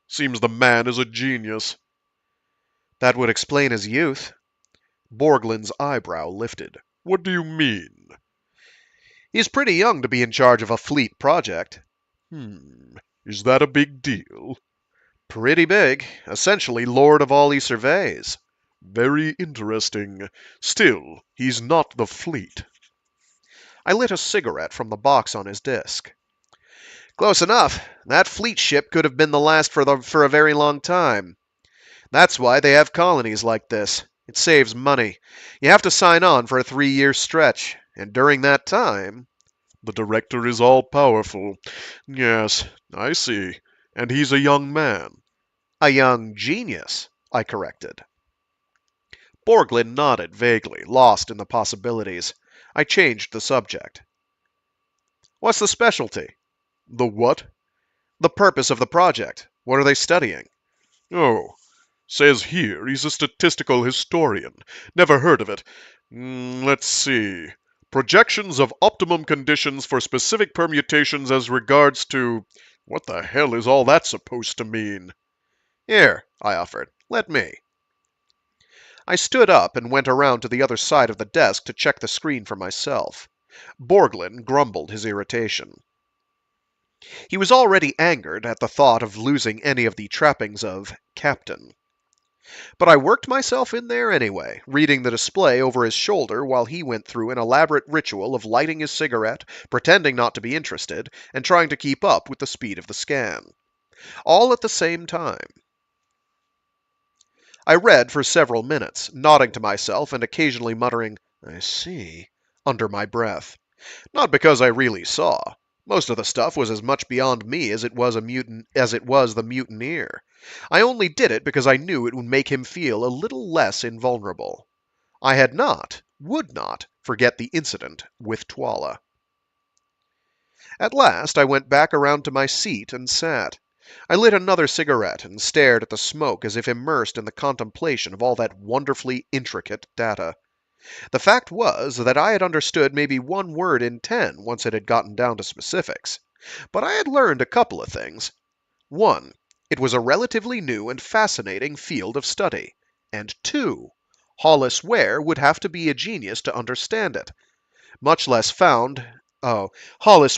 Seems the man is a genius. That would explain his youth. Borglin's eyebrow lifted. What do you mean? He's pretty young to be in charge of a fleet project. Is that a big deal? Pretty big. Essentially lord of all he surveys. Very interesting. Still, he's not the fleet. I lit a cigarette from the box on his disc. Close enough. That fleet ship could have been the last for a very long time. That's why they have colonies like this. It saves money. You have to sign on for a 3-year stretch, and during that time... The director is all-powerful. Yes, I see. And he's a young man. A young genius, I corrected. Borglin nodded vaguely, lost in the possibilities. I changed the subject. What's the specialty? The what? The purpose of the project. What are they studying? Oh, says here he's a statistical historian. Never heard of it. Let's see. Projections of optimum conditions for specific permutations as regards to... What the hell is all that supposed to mean? Here, I offered. Let me. I stood up and went around to the other side of the desk to check the screen for myself. Borglin grumbled his irritation. He was already angered at the thought of losing any of the trappings of captain. But I worked myself in there anyway, reading the display over his shoulder while he went through an elaborate ritual of lighting his cigarette, pretending not to be interested, and trying to keep up with the speed of the scan. All at the same time. I read for several minutes, nodding to myself and occasionally muttering, "I see," under my breath. Not because I really saw. Most of the stuff was as much beyond me as it was the mutineer. I only did it because I knew it would make him feel a little less invulnerable. I would not, forget the incident with Twala. At last I went back around to my seat and sat. I lit another cigarette and stared at the smoke as if immersed in the contemplation of all that wonderfully intricate data. The fact was that I had understood maybe 1 word in 10 once it had gotten down to specifics. But I had learned a couple of things. 1. It was a relatively new and fascinating field of study. And 2. Hollis Ware would have to be a genius to understand it. Hollis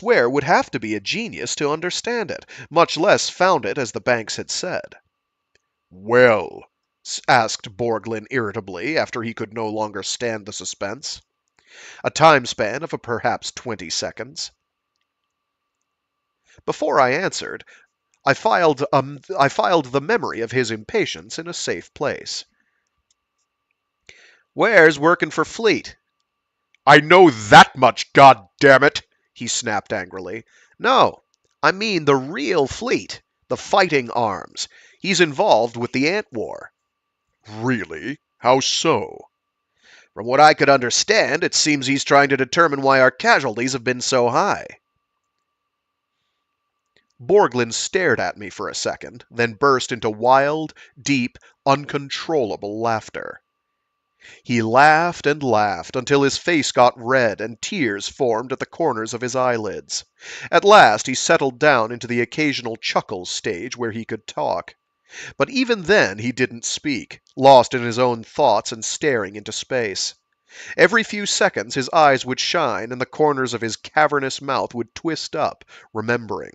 Ware would have to be a genius to understand it, much less found it as the banks had said. Well, asked Borglin irritably after he could no longer stand the suspense. A time span of perhaps 20 seconds. Before I answered, I filed the memory of his impatience in a safe place. Ware's working for Fleet. I know that much, goddammit! He snapped angrily. No, I mean the real Fleet, the fighting arms. He's involved with the Ant War. Really? How so? From what I could understand, it seems he's trying to determine why our casualties have been so high. Borglin stared at me for a second, then burst into wild, deep, uncontrollable laughter. He laughed and laughed until his face got red and tears formed at the corners of his eyelids. At last he settled down into the occasional chuckle stage where he could talk. But even then he didn't speak, lost in his own thoughts and staring into space. Every few seconds his eyes would shine and the corners of his cavernous mouth would twist up, remembering.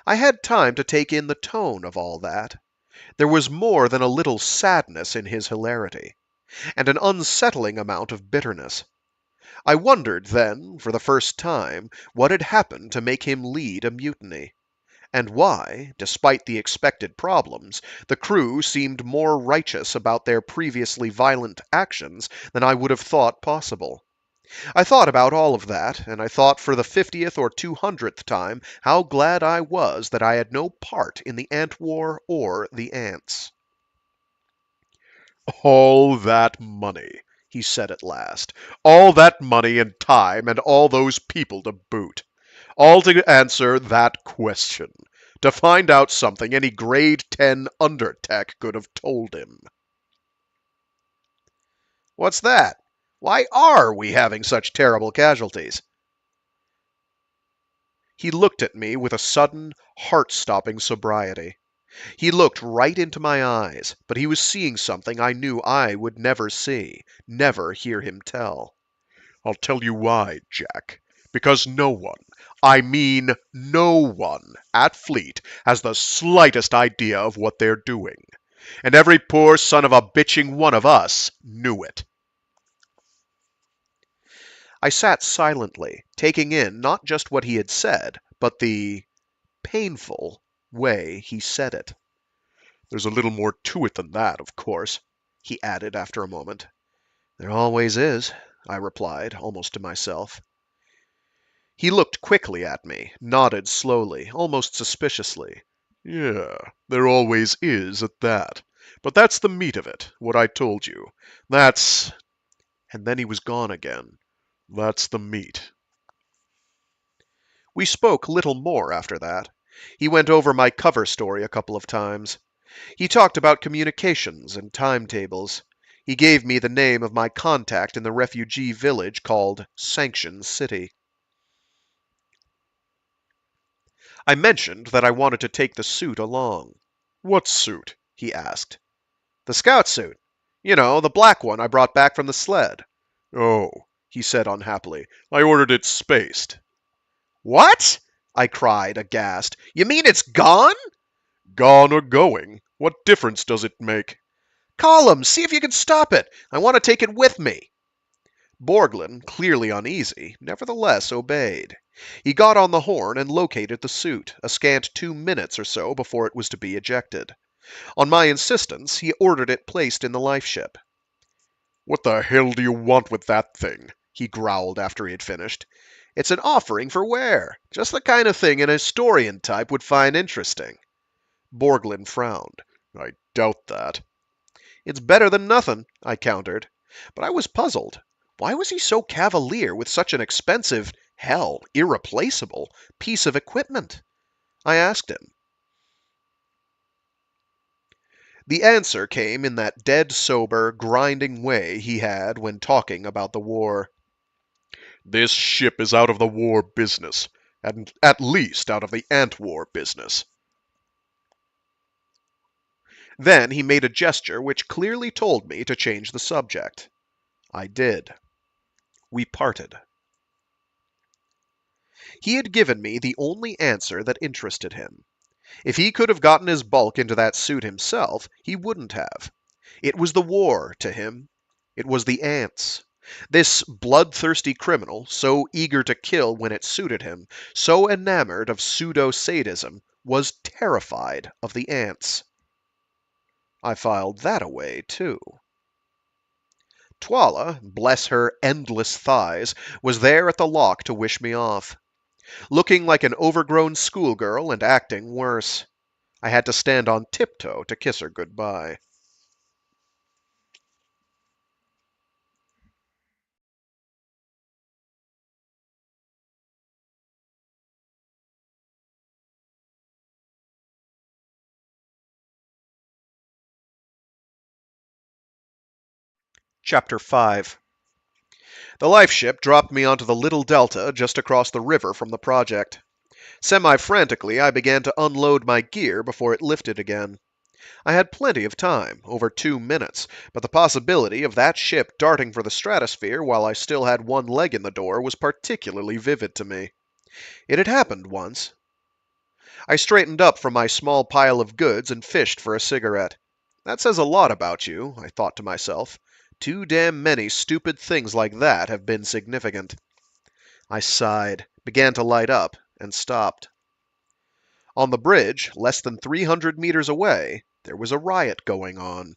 I had time to take in the tone of all that. There was more than a little sadness in his hilarity, and an unsettling amount of bitterness. I wondered then, for the first time, what had happened to make him lead a mutiny. and why, despite the expected problems, the crew seemed more righteous about their previously violent actions than I would have thought possible. I thought about all of that, and I thought for the 50th or 200th time how glad I was that I had no part in the Ant War or the Ants. All that money, he said at last. All that money and time and all those people to boot. All to answer that question. To find out something any grade 10 undertech could have told him. What's that? Why are we having such terrible casualties? He looked at me with a sudden, heart-stopping sobriety. He looked right into my eyes, but he was seeing something I knew I would never see, never hear him tell. I'll tell you why, Jack. Because no one, I mean no one, at Fleet has the slightest idea of what they're doing. And every poor son of a bitching one of us knew it. I sat silently, taking in not just what he had said, but the painful way he said it. There's a little more to it than that, of course, he added after a moment. There always is, I replied, almost to myself. He looked quickly at me, nodded slowly, almost suspiciously. Yeah, there always is at that. But that's the meat of it, what I told you. That's... And then he was gone again. That's the meat. We spoke little more after that. He went over my cover story a couple of times. He talked about communications and timetables. He gave me the name of my contact in the refugee village called Sanction City. I mentioned that I wanted to take the suit along. What suit? He asked. The scout suit. You know, the black one I brought back from the sled. Oh, he said unhappily. I ordered it spaced. What? I cried, aghast. You mean it's gone? Gone or going? What difference does it make? Call him. See if you can stop it. I want to take it with me. Borglin, clearly uneasy, nevertheless obeyed. He got on the horn and located the suit, a scant 2 minutes or so before it was to be ejected. On my insistence, he ordered it placed in the lifeship. What the hell do you want with that thing? He growled after he had finished. It's an offering for wear, just the kind of thing an historian type would find interesting. Borglin frowned. I doubt that. It's better than nothing, I countered. But I was puzzled. Why was he so cavalier with such an expensive, hell, irreplaceable piece of equipment? I asked him. The answer came in that dead-sober, grinding way he had when talking about the war. This ship is out of the war business, and at least out of the ant war business. Then he made a gesture which clearly told me to change the subject. I did. We parted. He had given me the only answer that interested him. If he could have gotten his bulk into that suit himself, he wouldn't have. It was the war to him. It was the ants. This bloodthirsty criminal, so eager to kill when it suited him, so enamored of pseudo-sadism, was terrified of the ants. I filed that away, too. Twala, bless her endless thighs, was there at the lock to wish me off. Looking like an overgrown schoolgirl and acting worse. I had to stand on tiptoe to kiss her goodbye. Chapter 5. The life ship dropped me onto the little delta just across the river from the project. Semi-frantically, I began to unload my gear before it lifted again. I had plenty of time, over 2 minutes, but the possibility of that ship darting for the stratosphere while I still had one leg in the door was particularly vivid to me. It had happened once. I straightened up from my small pile of goods and fished for a cigarette. That says a lot about you, I thought to myself. Too damn many stupid things like that have been significant. I sighed, began to light up, and stopped. On the bridge, less than 300 meters away, there was a riot going on.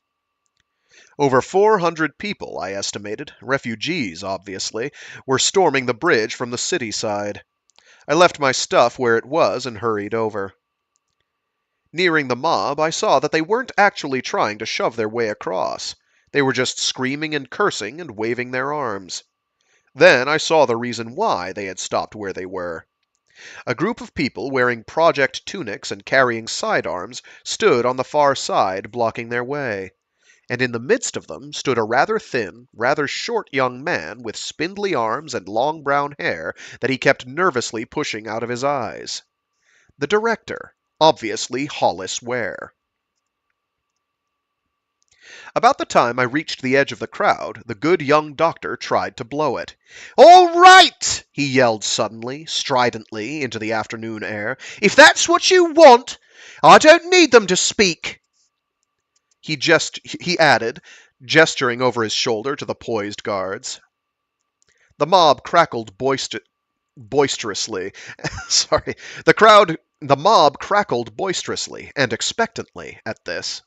Over 400 people, I estimated, refugees obviously, were storming the bridge from the city side. I left my stuff where it was and hurried over. Nearing the mob, I saw that they weren't actually trying to shove their way across. They were just screaming and cursing and waving their arms. Then I saw the reason why they had stopped where they were. A group of people wearing project tunics and carrying sidearms stood on the far side, blocking their way. And in the midst of them stood a rather thin, rather short young man with spindly arms and long brown hair that he kept nervously pushing out of his eyes. The director, obviously Hollis Ware. About the time I reached the edge of the crowd, the good young doctor tried to blow it. "All right!" he yelled suddenly, stridently, into the afternoon air. "If that's what you want, I don't need them to speak." He added, gesturing over his shoulder to the poised guards. The mob crackled boisterously. The mob crackled boisterously and expectantly at this.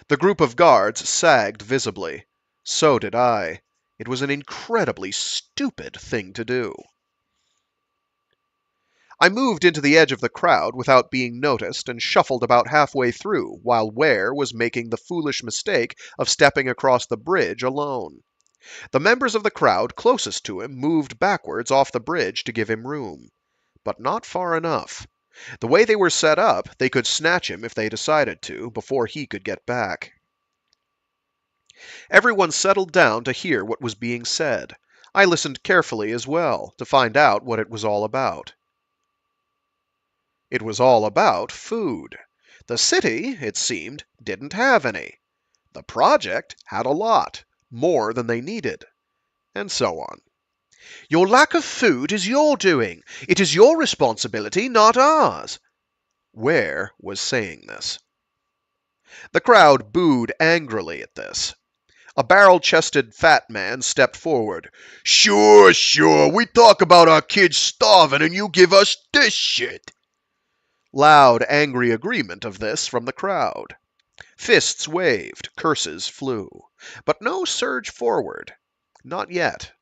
The group of guards sagged visibly. So did I. It was an incredibly stupid thing to do. I moved into the edge of the crowd without being noticed and shuffled about halfway through while Ware was making the foolish mistake of stepping across the bridge alone. The members of the crowd closest to him moved backwards off the bridge to give him room. But not far enough. The way they were set up, they could snatch him if they decided to, before he could get back. Everyone settled down to hear what was being said. I listened carefully as well, to find out what it was all about. It was all about food. The city, it seemed, didn't have any. The project had a lot, more than they needed, and so on. "Your lack of food is your doing. It is your responsibility, not ours." Ware was saying this. The crowd booed angrily at this. A barrel-chested fat man stepped forward. Sure, we talk about our kids starving and you give us this shit." Loud, angry agreement of this from the crowd. Fists waved, curses flew. But no surge forward. Not yet.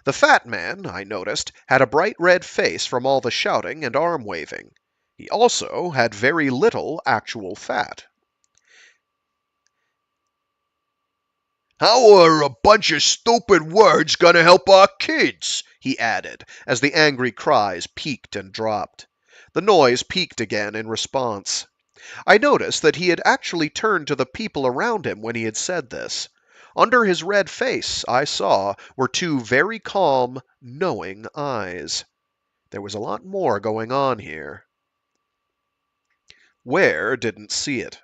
The fat man, I noticed, had a bright red face from all the shouting and arm-waving. He also had very little actual fat. "How are a bunch of stupid words gonna help our kids?" he added, as the angry cries peaked and dropped. The noise peaked again in response. I noticed that he had actually turned to the people around him when he had said this. Under his red face, I saw, were two very calm, knowing eyes. There was a lot more going on here. Ware didn't see it.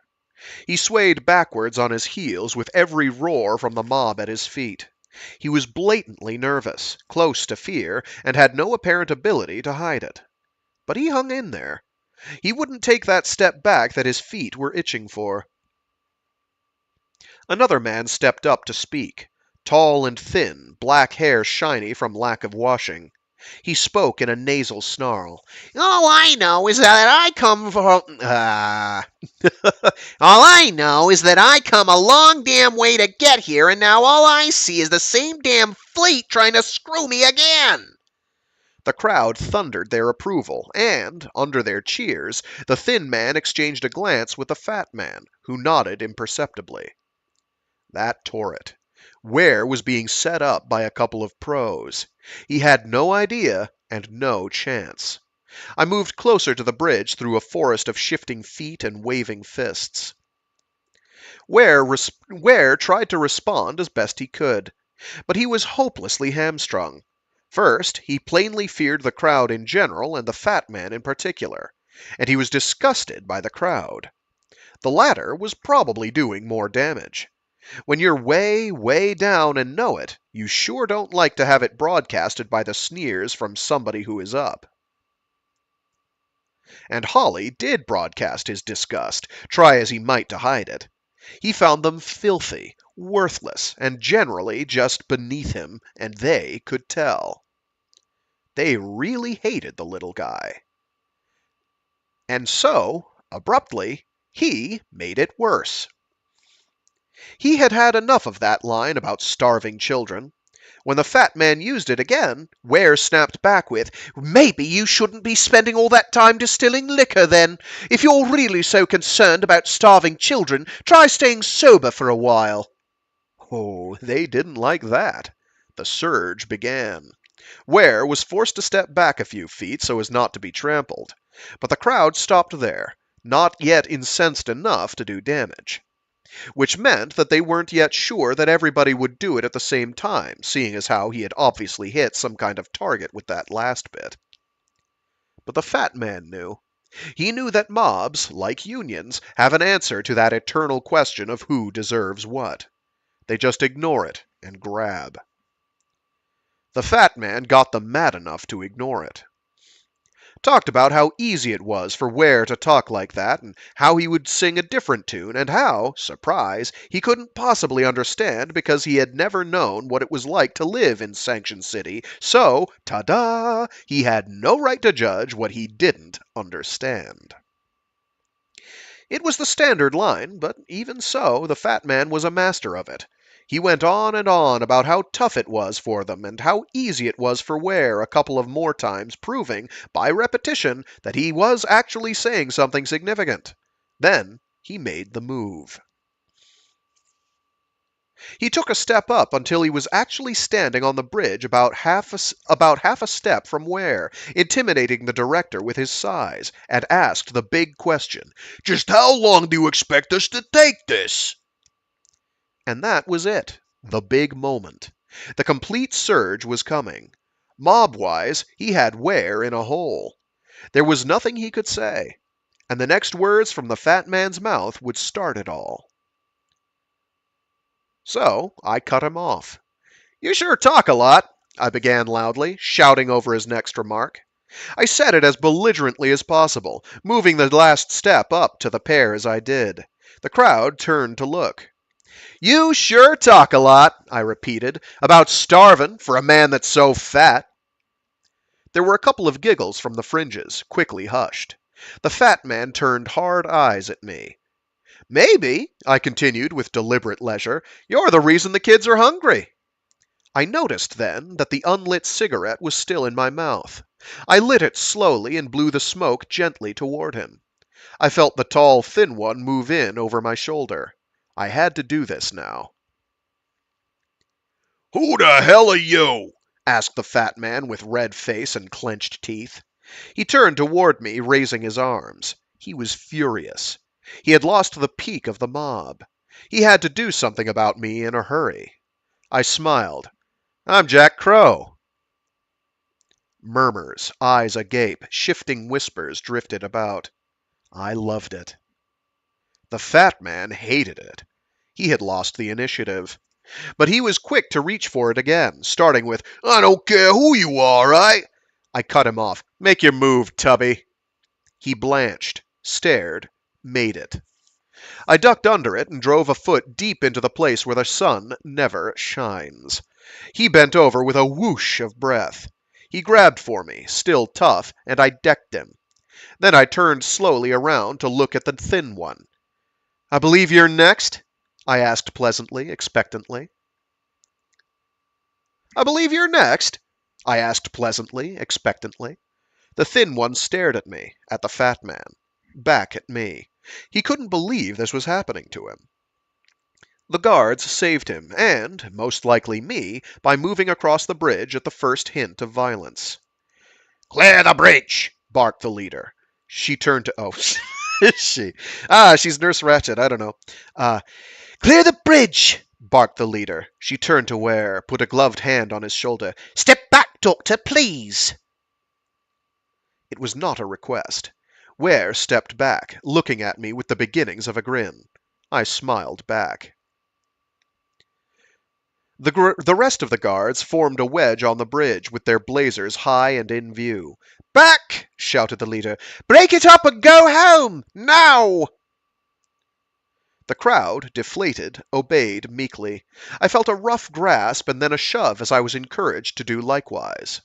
He swayed backwards on his heels with every roar from the mob at his feet. He was blatantly nervous, close to fear, and had no apparent ability to hide it. But he hung in there. He wouldn't take that step back that his feet were itching for. Another man stepped up to speak. Tall and thin, black hair shiny from lack of washing. He spoke in a nasal snarl. "All I know is that I come from... all I know is that I come a long damn way to get here, and now all I see is the same damn fleet trying to screw me again." The crowd thundered their approval, and, under their cheers, the thin man exchanged a glance with the fat man, who nodded imperceptibly. That tore it. Ware was being set up by a couple of pros. He had no idea and no chance. I moved closer to the bridge through a forest of shifting feet and waving fists. Ware tried to respond as best he could, but he was hopelessly hamstrung. First, he plainly feared the crowd in general and the fat man in particular, and he was disgusted by the crowd. The latter was probably doing more damage. When you're way, way down and know it, you sure don't like to have it broadcasted by the sneers from somebody who is up. And Holly did broadcast his disgust, try as he might to hide it. He found them filthy, worthless, and generally just beneath him, and they could tell. They really hated the little guy. And so, abruptly, he made it worse. He had had enough of that line about starving children. When the fat man used it again, Ware snapped back with, "Maybe you shouldn't be spending all that time distilling liquor, then. If you're really so concerned about starving children, try staying sober for a while." Oh, they didn't like that. The surge began. Ware was forced to step back a few feet so as not to be trampled. But the crowd stopped there, not yet incensed enough to do damage. Which meant that they weren't yet sure that everybody would do it at the same time, seeing as how he had obviously hit some kind of target with that last bit. But the fat man knew. He knew that mobs, like unions, have an answer to that eternal question of who deserves what. They just ignore it and grab. The fat man got them mad enough to ignore it. Talked about how easy it was for Ware to talk like that, and how he would sing a different tune, and how, surprise, he couldn't possibly understand because he had never known what it was like to live in Sanction City, so, ta-da, he had no right to judge what he didn't understand. It was the standard line, but even so, the fat man was a master of it. He went on and on about how tough it was for them, and how easy it was for Ware a couple of more times, proving, by repetition, that he was actually saying something significant. Then he made the move. He took a step up until he was actually standing on the bridge about half a step from Ware, intimidating the director with his size, and asked the big question, "Just how long do you expect us to take this?" And that was it, the big moment. The complete surge was coming. Mob-wise, he had Ware in a hole. There was nothing he could say, and the next words from the fat man's mouth would start it all. So I cut him off. "You sure talk a lot," I began loudly, shouting over his next remark. I said it as belligerently as possible, moving the last step up to the pair as I did. The crowd turned to look. "You sure talk a lot," I repeated, "about starvin' for a man that's so fat." There were a couple of giggles from the fringes, quickly hushed. The fat man turned hard eyes at me. "Maybe," I continued with deliberate leisure, "you're the reason the kids are hungry." I noticed then that the unlit cigarette was still in my mouth. I lit it slowly and blew the smoke gently toward him. I felt the tall, thin one move in over my shoulder. I had to do this now. "Who the hell are you?" asked the fat man with red face and clenched teeth. He turned toward me, raising his arms. He was furious. He had lost the peak of the mob. He had to do something about me in a hurry. I smiled. "I'm Jack Crow." Murmurs, eyes agape, shifting whispers drifted about. I loved it. The fat man hated it. He had lost the initiative. But he was quick to reach for it again, starting with, "I don't care who you are, right?" I cut him off. "Make your move, Tubby." He blanched, stared, made it. I ducked under it and drove a foot deep into the place where the sun never shines. He bent over with a whoosh of breath. He grabbed for me, still tough, and I decked him. Then I turned slowly around to look at the thin one. "I believe you're next?" I asked pleasantly, expectantly. "I believe you're next?" I asked pleasantly, expectantly. The thin one stared at me, at the fat man, back at me. He couldn't believe this was happening to him. The guards saved him, and, most likely me, by moving across the bridge at the first hint of violence. "Clear the bridge!" barked the leader. She turned to... Oh, is she? She's Nurse Ratched. I don't know. "Clear the bridge!" barked the leader. She turned to Ware, put a gloved hand on his shoulder. "Step back, Doctor, please!" It was not a request. Ware stepped back, looking at me with the beginnings of a grin. I smiled back. The rest of the guards formed a wedge on the bridge, with their blazers high and in view. "Back!" shouted the leader. "Break it up and go home! Now!" The crowd, deflated, obeyed meekly. I felt a rough grasp and then a shove as I was encouraged to do likewise.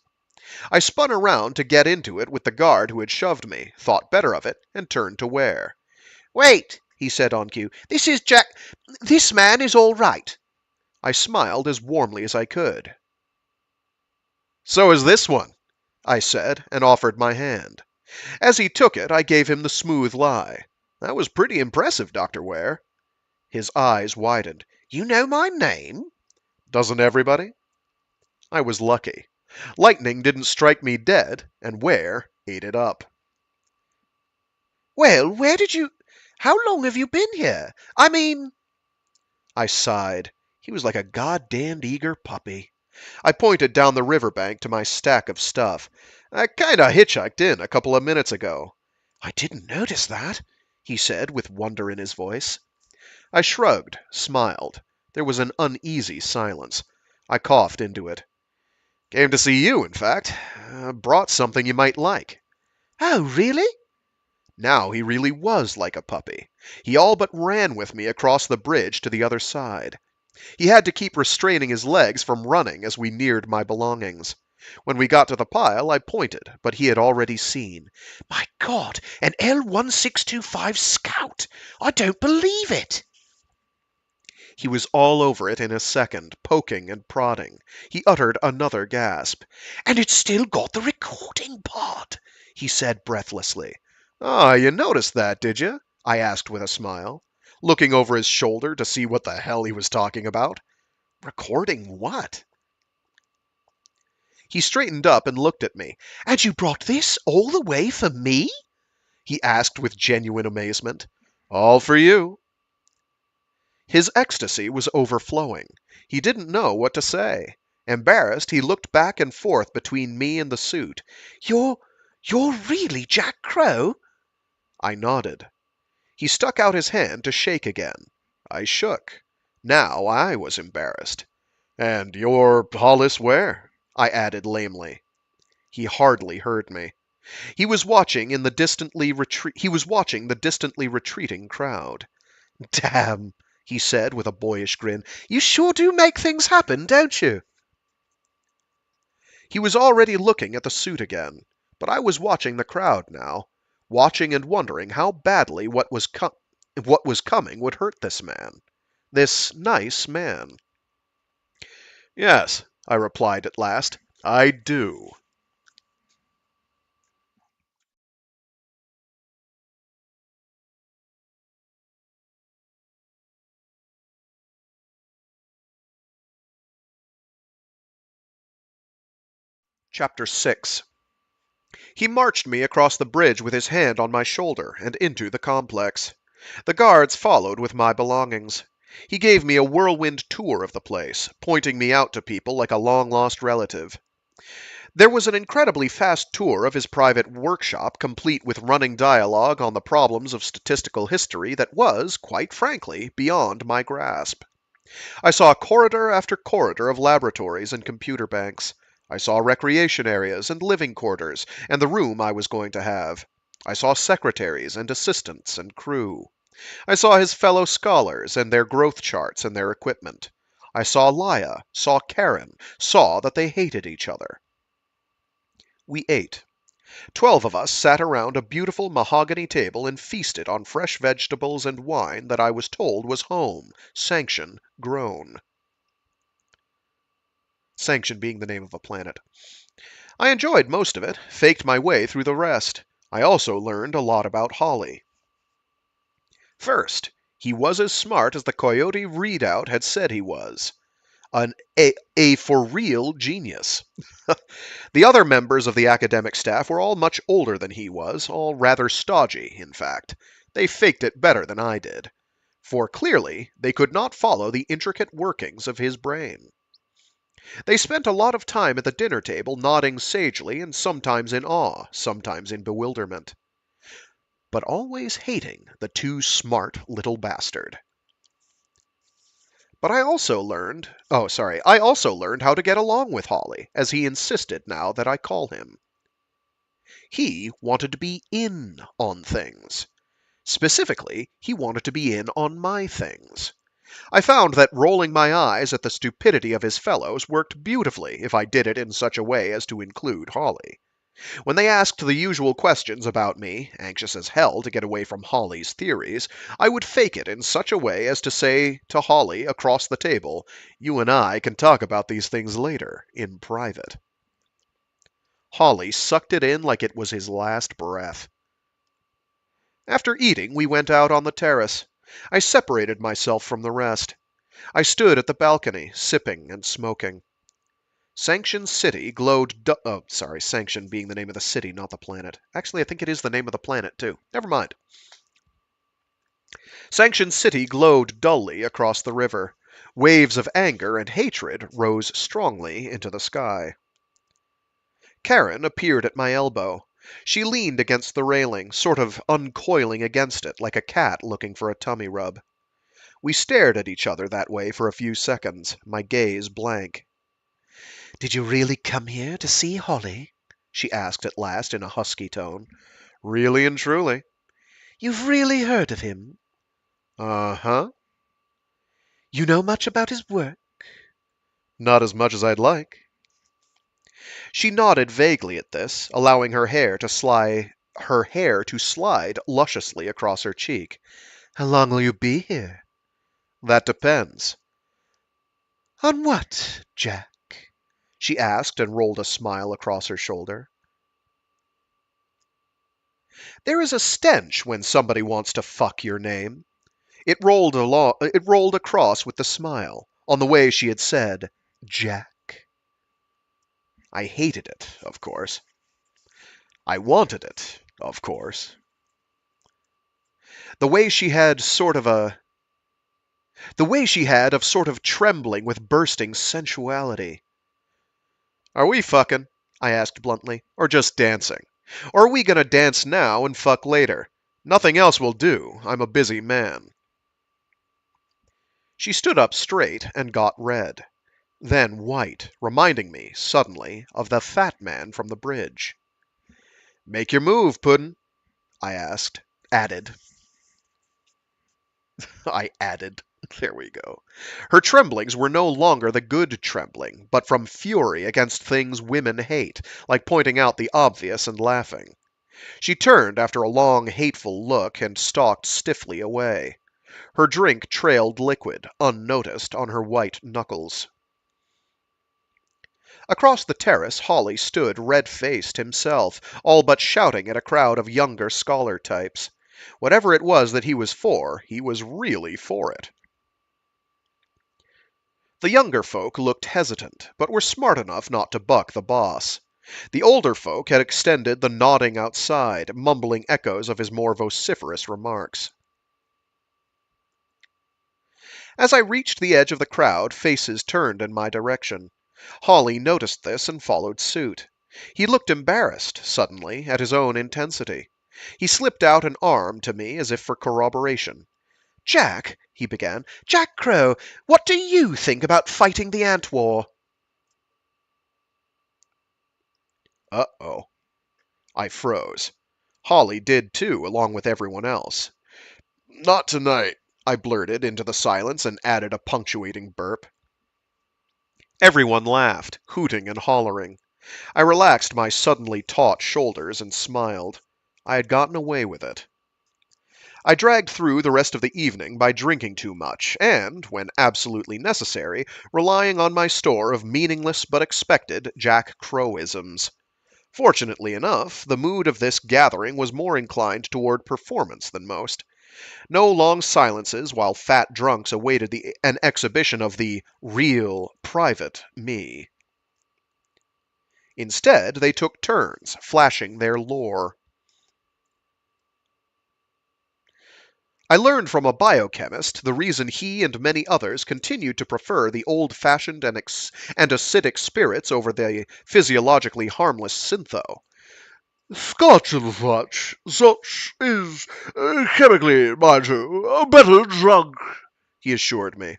I spun around to get into it with the guard who had shoved me, thought better of it, and turned to Ware. Wait, he said on cue. This is Jack. This man is all right. I smiled as warmly as I could. So is this one, I said, and offered my hand. As he took it, I gave him the smooth lie. That was pretty impressive, Dr. Ware. His eyes widened. You know my name? Doesn't everybody? I was lucky. Lightning didn't strike me dead, and Ware ate it up. Well, where did you... How long have you been here? I mean... I sighed. He was like a goddamned eager puppy. I pointed down the riverbank to my stack of stuff. I kinda hitchhiked in a couple of minutes ago. I didn't notice that, he said with wonder in his voice. I shrugged, smiled. There was an uneasy silence. I coughed into it. Came to see you, in fact. Brought something you might like. Oh, really? Now he really was like a puppy. He all but ran with me across the bridge to the other side. He had to keep restraining his legs from running as we neared my belongings. When we got to the pile, I pointed, but he had already seen. My God, an L1625 Scout! I don't believe it! He was all over it in a second, poking and prodding. He uttered another gasp. And it's still got the recording pod, he said breathlessly. Ah, you noticed that, did you? I asked with a smile, looking over his shoulder to see what the hell he was talking about. Recording what? He straightened up and looked at me. And you brought this all the way for me? He asked with genuine amazement. All for you. His ecstasy was overflowing. He didn't know what to say. Embarrassed, he looked back and forth between me and the suit. You're really Jack Crow? I nodded. He stuck out his hand to shake again. I shook. Now I was embarrassed. And you're Hollis Ware? I added lamely. He hardly heard me. He was watching the distantly retreating crowd. Damn, he said with a boyish grin. You sure do make things happen, don't you? He was already looking at the suit again, but I was watching the crowd now, watching and wondering how badly what was coming would hurt this man. This nice man. Yes, I replied at last. I do. Chapter 6. He marched me across the bridge with his hand on my shoulder and into the complex. The guards followed with my belongings. He gave me a whirlwind tour of the place, pointing me out to people like a long-lost relative. There was an incredibly fast tour of his private workshop, complete with running dialogue on the problems of statistical history that was, quite frankly, beyond my grasp. I saw corridor after corridor of laboratories and computer banks. I saw recreation areas and living quarters, and the room I was going to have. I saw secretaries and assistants and crew. I saw his fellow scholars and their growth charts and their equipment. I saw Laya, saw Karen, saw that they hated each other. We ate. 12 of us sat around a beautiful mahogany table and feasted on fresh vegetables and wine that I was told was home, Sanction grown. Sanction being the name of a planet. I enjoyed most of it, faked my way through the rest. I also learned a lot about Holly. First, he was as smart as the Coyote readout had said he was. A for real genius. The other members of the academic staff were all much older than he was, all rather stodgy, in fact. They faked it better than I did. For clearly, they could not follow the intricate workings of his brain. They spent a lot of time at the dinner table nodding sagely and sometimes in awe, sometimes in bewilderment. But always hating the too smart little bastard. But I also learned how to get along with Holly, as he insisted now that I call him. He wanted to be in on things. Specifically, he wanted to be in on my things. I found that rolling my eyes at the stupidity of his fellows worked beautifully if I did it in such a way as to include Holly. When they asked the usual questions about me, anxious as hell to get away from Holly's theories, I would fake it in such a way as to say to Holly across the table, "You and I can talk about these things later, in private." Holly sucked it in like it was his last breath. After eating, we went out on the terrace. I separated myself from the rest. I stood at the balcony, sipping and smoking. Sanction City glowed Sanction being the name of the city, not the planet. Actually, I think it is the name of the planet, too. Never mind. Sanction City glowed dully across the river. Waves of anger and hatred rose strongly into the sky. Karen appeared at my elbow. She leaned against the railing, sort of uncoiling against it, like a cat looking for a tummy rub. We stared at each other that way for a few seconds, my gaze blank. "Did you really come here to see Holly?" she asked at last in a husky tone. "Really and truly." "You've really heard of him?" "Uh-huh." "You know much about his work?" "Not as much as I'd like." She nodded vaguely at this, allowing her hair to slide lusciously across her cheek. "How long will you be here?" "That depends." "On what, Jack?" she asked and rolled a smile across her shoulder. There is a stench when somebody wants to fuck your name. It rolled across with the smile, on the way she had said, "Jack." I hated it, of course. I wanted it, of course. The way she had of sort of trembling with bursting sensuality. "Are we fucking?" I asked bluntly, "or just dancing? Or are we gonna dance now and fuck later? Nothing else will do. I'm a busy man." She stood up straight and got red, then white, reminding me, suddenly, of the fat man from the bridge. "Make your move, Puddin'," I added. I added. There we go. Her tremblings were no longer the good trembling, but from fury against things women hate, like pointing out the obvious and laughing. She turned after a long, hateful look and stalked stiffly away. Her drink trailed liquid, unnoticed, on her white knuckles. Across the terrace, Holly stood red-faced himself, all but shouting at a crowd of younger scholar types. Whatever it was that he was really for it. The younger folk looked hesitant, but were smart enough not to buck the boss. The older folk had extended the nodding outside, mumbling echoes of his more vociferous remarks. As I reached the edge of the crowd, faces turned in my direction. Holly noticed this and followed suit. He looked embarrassed, suddenly, at his own intensity. He slipped out an arm to me as if for corroboration. "Jack," he began, "Jack Crow, what do you think about fighting the Ant War?" Uh-oh. I froze. Holly did too, along with everyone else. "Not tonight," I blurted into the silence and added a punctuating burp. Everyone laughed, hooting and hollering. I relaxed my suddenly taut shoulders and smiled. I had gotten away with it. I dragged through the rest of the evening by drinking too much, and, when absolutely necessary, relying on my store of meaningless but expected Jack Crowisms. Fortunately enough, the mood of this gathering was more inclined toward performance than most. No long silences while fat drunks awaited an exhibition of the real, private me. Instead, they took turns, flashing their lore. I learned from a biochemist the reason he and many others continued to prefer the old-fashioned and acidic spirits over the physiologically harmless syntho. "Scotch and such is, chemically, mind you, a better drug," he assured me.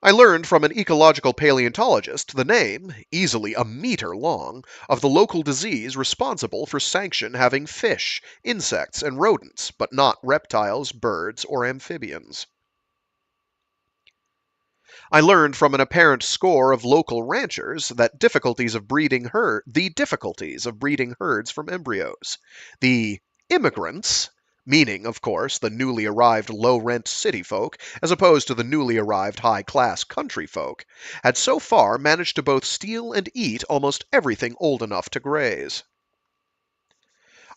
I learned from an ecological paleontologist the name, easily a meter long, of the local disease responsible for Sanction having fish, insects, and rodents, but not reptiles, birds, or amphibians. I learned from an apparent score of local ranchers that the difficulties of breeding herds from embryos. The immigrants, meaning, of course, the newly arrived low-rent city folk, as opposed to the newly arrived high-class country folk, had so far managed to both steal and eat almost everything old enough to graze.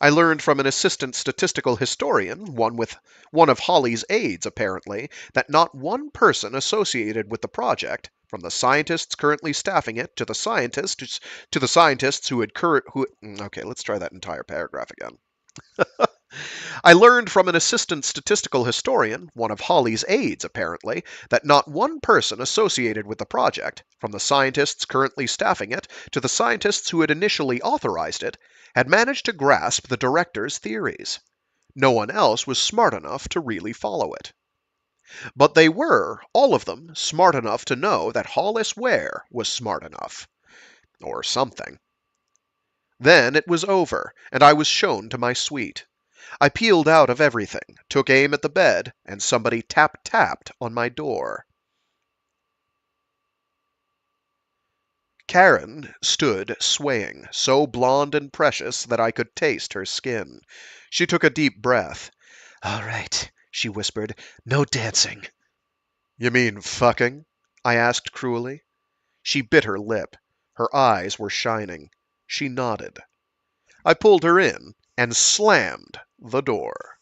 I learned from an assistant statistical historian, one of Holly's aides apparently, that not one person associated with the project, from the scientists currently staffing it to the scientists who had okay, let's try that entire paragraph again. I learned from an assistant statistical historian, one of Holly's aides apparently, that not one person associated with the project, from the scientists currently staffing it to the scientists who had initially authorized it, had managed to grasp the director's theories. No one else was smart enough to really follow it. But they were, all of them, smart enough to know that Hollis Ware was smart enough. Or something. Then it was over, and I was shown to my suite. I peeled out of everything, took aim at the bed, and somebody tap-tapped on my door. Karen stood swaying, so blonde and precious that I could taste her skin. She took a deep breath. "All right," she whispered. "No dancing." You mean fucking? I asked cruelly. She bit her lip. Her eyes were shining. She nodded. I pulled her in and slammed the door.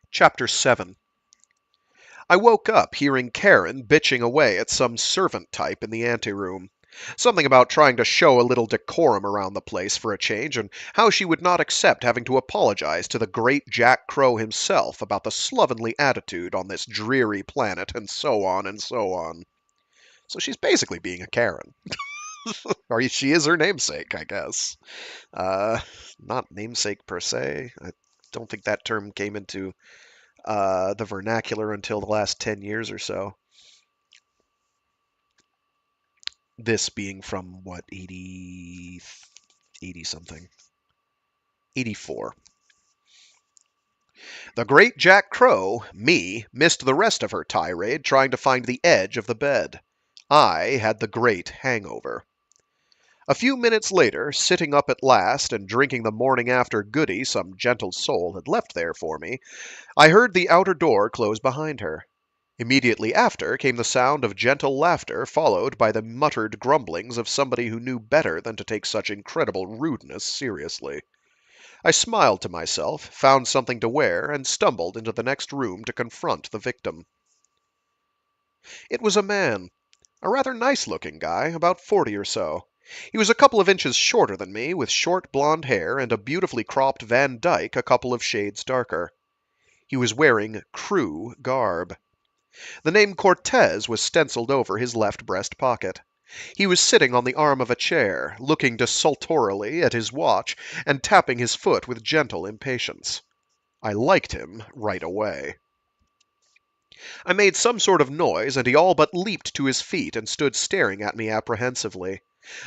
Chapter 7. I woke up hearing Karen bitching away at some servant type in the anteroom. Something about trying to show a little decorum around the place for a change, and how she would not accept having to apologize to the great Jack Crow himself about the slovenly attitude on this dreary planet, and so on and so on. So she's basically being a Karen. Or she is her namesake, I guess. Not namesake per se. I don't think that term came into the vernacular until the last 10 years or so. This being from, what, 80 something? 84. The great Jack Crow, me, missed the rest of her tirade trying to find the edge of the bed. I had the great hangover. A few minutes later, sitting up at last and drinking the morning after goody some gentle soul had left there for me, I heard the outer door close behind her. Immediately after came the sound of gentle laughter, followed by the muttered grumblings of somebody who knew better than to take such incredible rudeness seriously. I smiled to myself, found something to wear, and stumbled into the next room to confront the victim. It was a man. A rather nice-looking guy, about 40 or so. He was a couple of inches shorter than me, with short blond hair and a beautifully cropped Van Dyke a couple of shades darker. He was wearing crew garb. The name Cortez was stenciled over his left breast pocket. He was sitting on the arm of a chair, looking desultorily at his watch and tapping his foot with gentle impatience. I liked him right away. I made some sort of noise, and he all but leaped to his feet and stood staring at me apprehensively.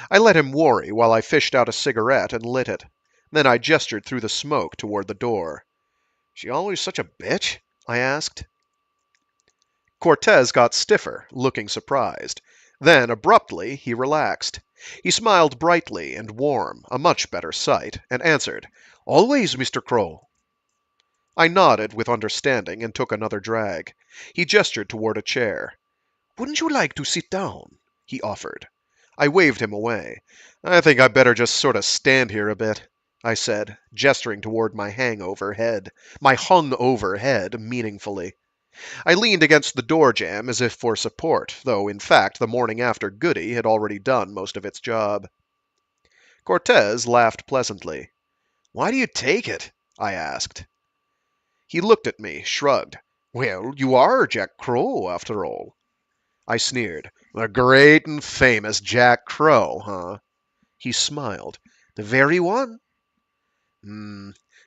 I let him worry while I fished out a cigarette and lit it. Then I gestured through the smoke toward the door. "She always such a bitch?" I asked. Cortez got stiffer, looking surprised. Then, abruptly, he relaxed. He smiled brightly and warm, a much better sight, and answered, "Always, Mr. Crow." I nodded with understanding and took another drag. He gestured toward a chair. "Wouldn't you like to sit down?" he offered. I waved him away. "I think I'd better just sort of stand here a bit," I said, gesturing toward my hung-over head meaningfully. I leaned against the door jamb as if for support, though in fact the morning after goody had already done most of its job. Cortez laughed pleasantly. "Why do you take it?" I asked. He looked at me, shrugged. "Well, you are Jack Crow, after all." I sneered. "The great and famous Jack Crow, huh?" He smiled. "The very one."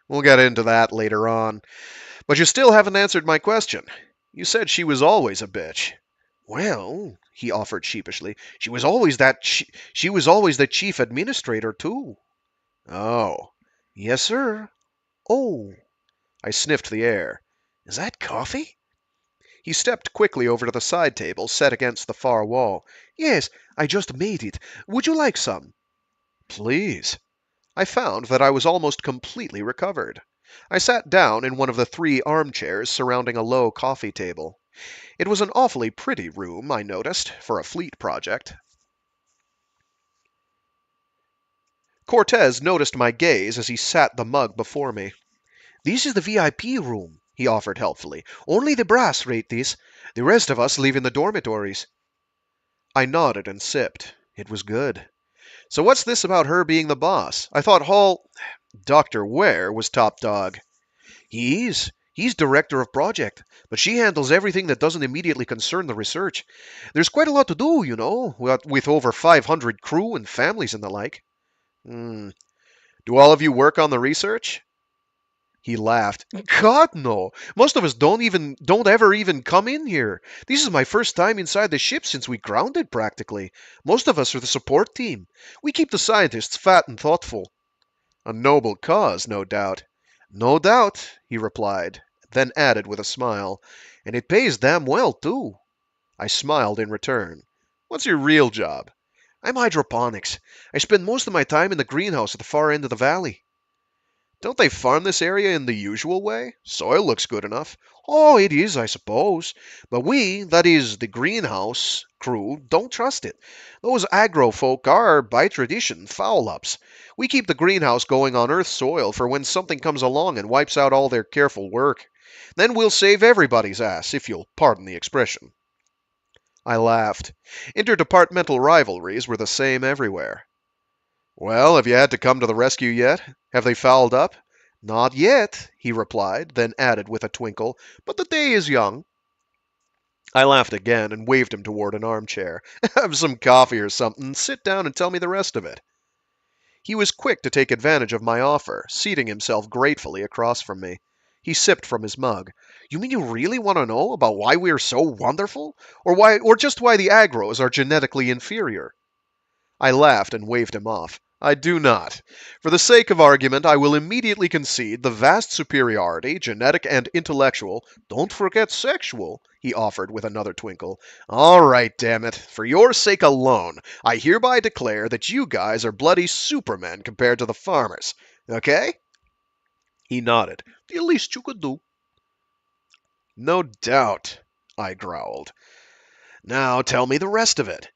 We'll get into that later on. But you still haven't answered my question. You said she was always a bitch. Well, he offered sheepishly, she was always the chief administrator, too. Oh, yes, sir. Oh, I sniffed the air. Is that coffee? He stepped quickly over to the side table set against the far wall. Yes, I just made it. Would you like some? Please. I found that I was almost completely recovered. I sat down in one of the 3 armchairs surrounding a low coffee table. It was an awfully pretty room, I noticed, for a fleet project. Cortez noticed my gaze as he sat the mug before me. This is the VIP room, he offered helpfully. Only the brass rate this. The rest of us live in the dormitories. I nodded and sipped. It was good. So what's this about her being the boss? I thought Dr. Ware was top dog. He is. He's director of project, but she handles everything that doesn't immediately concern the research. There's quite a lot to do, you know, with over 500 crew and families and the like. Hmm. Do all of you work on the research? He laughed. God, no. Most of us don't ever even come in here. This is my first time inside the ship since we grounded practically. Most of us are the support team. We keep the scientists fat and thoughtful. A noble cause, no doubt. No doubt, he replied, then added with a smile, and it pays damn well, too. I smiled in return. What's your real job? I'm hydroponics. I spend most of my time in the greenhouse at the far end of the valley. Don't they farm this area in the usual way? Soil looks good enough. Oh, it is, I suppose. But we, that is, the greenhouse crew, don't trust it. Those agro folk are, by tradition, foul-ups. We keep the greenhouse going on Earth soil for when something comes along and wipes out all their careful work. Then we'll save everybody's ass, if you'll pardon the expression. I laughed. Interdepartmental rivalries were the same everywhere. Well, have you had to come to the rescue yet? Have they fouled up? Not yet, he replied, then added with a twinkle, but the day is young. I laughed again and waved him toward an armchair. Have some coffee or something, sit down and tell me the rest of it. He was quick to take advantage of my offer, seating himself gratefully across from me. He sipped from his mug. You mean you really want to know about why we are so wonderful? Or just why the agros are genetically inferior? I laughed and waved him off. I do not. For the sake of argument, I will immediately concede the vast superiority, genetic and intellectual, don't forget sexual, he offered with another twinkle. All right, damn it. For your sake alone, I hereby declare that you guys are bloody supermen compared to the farmers. Okay? He nodded. The least you could do. No doubt, I growled. Now tell me the rest of it.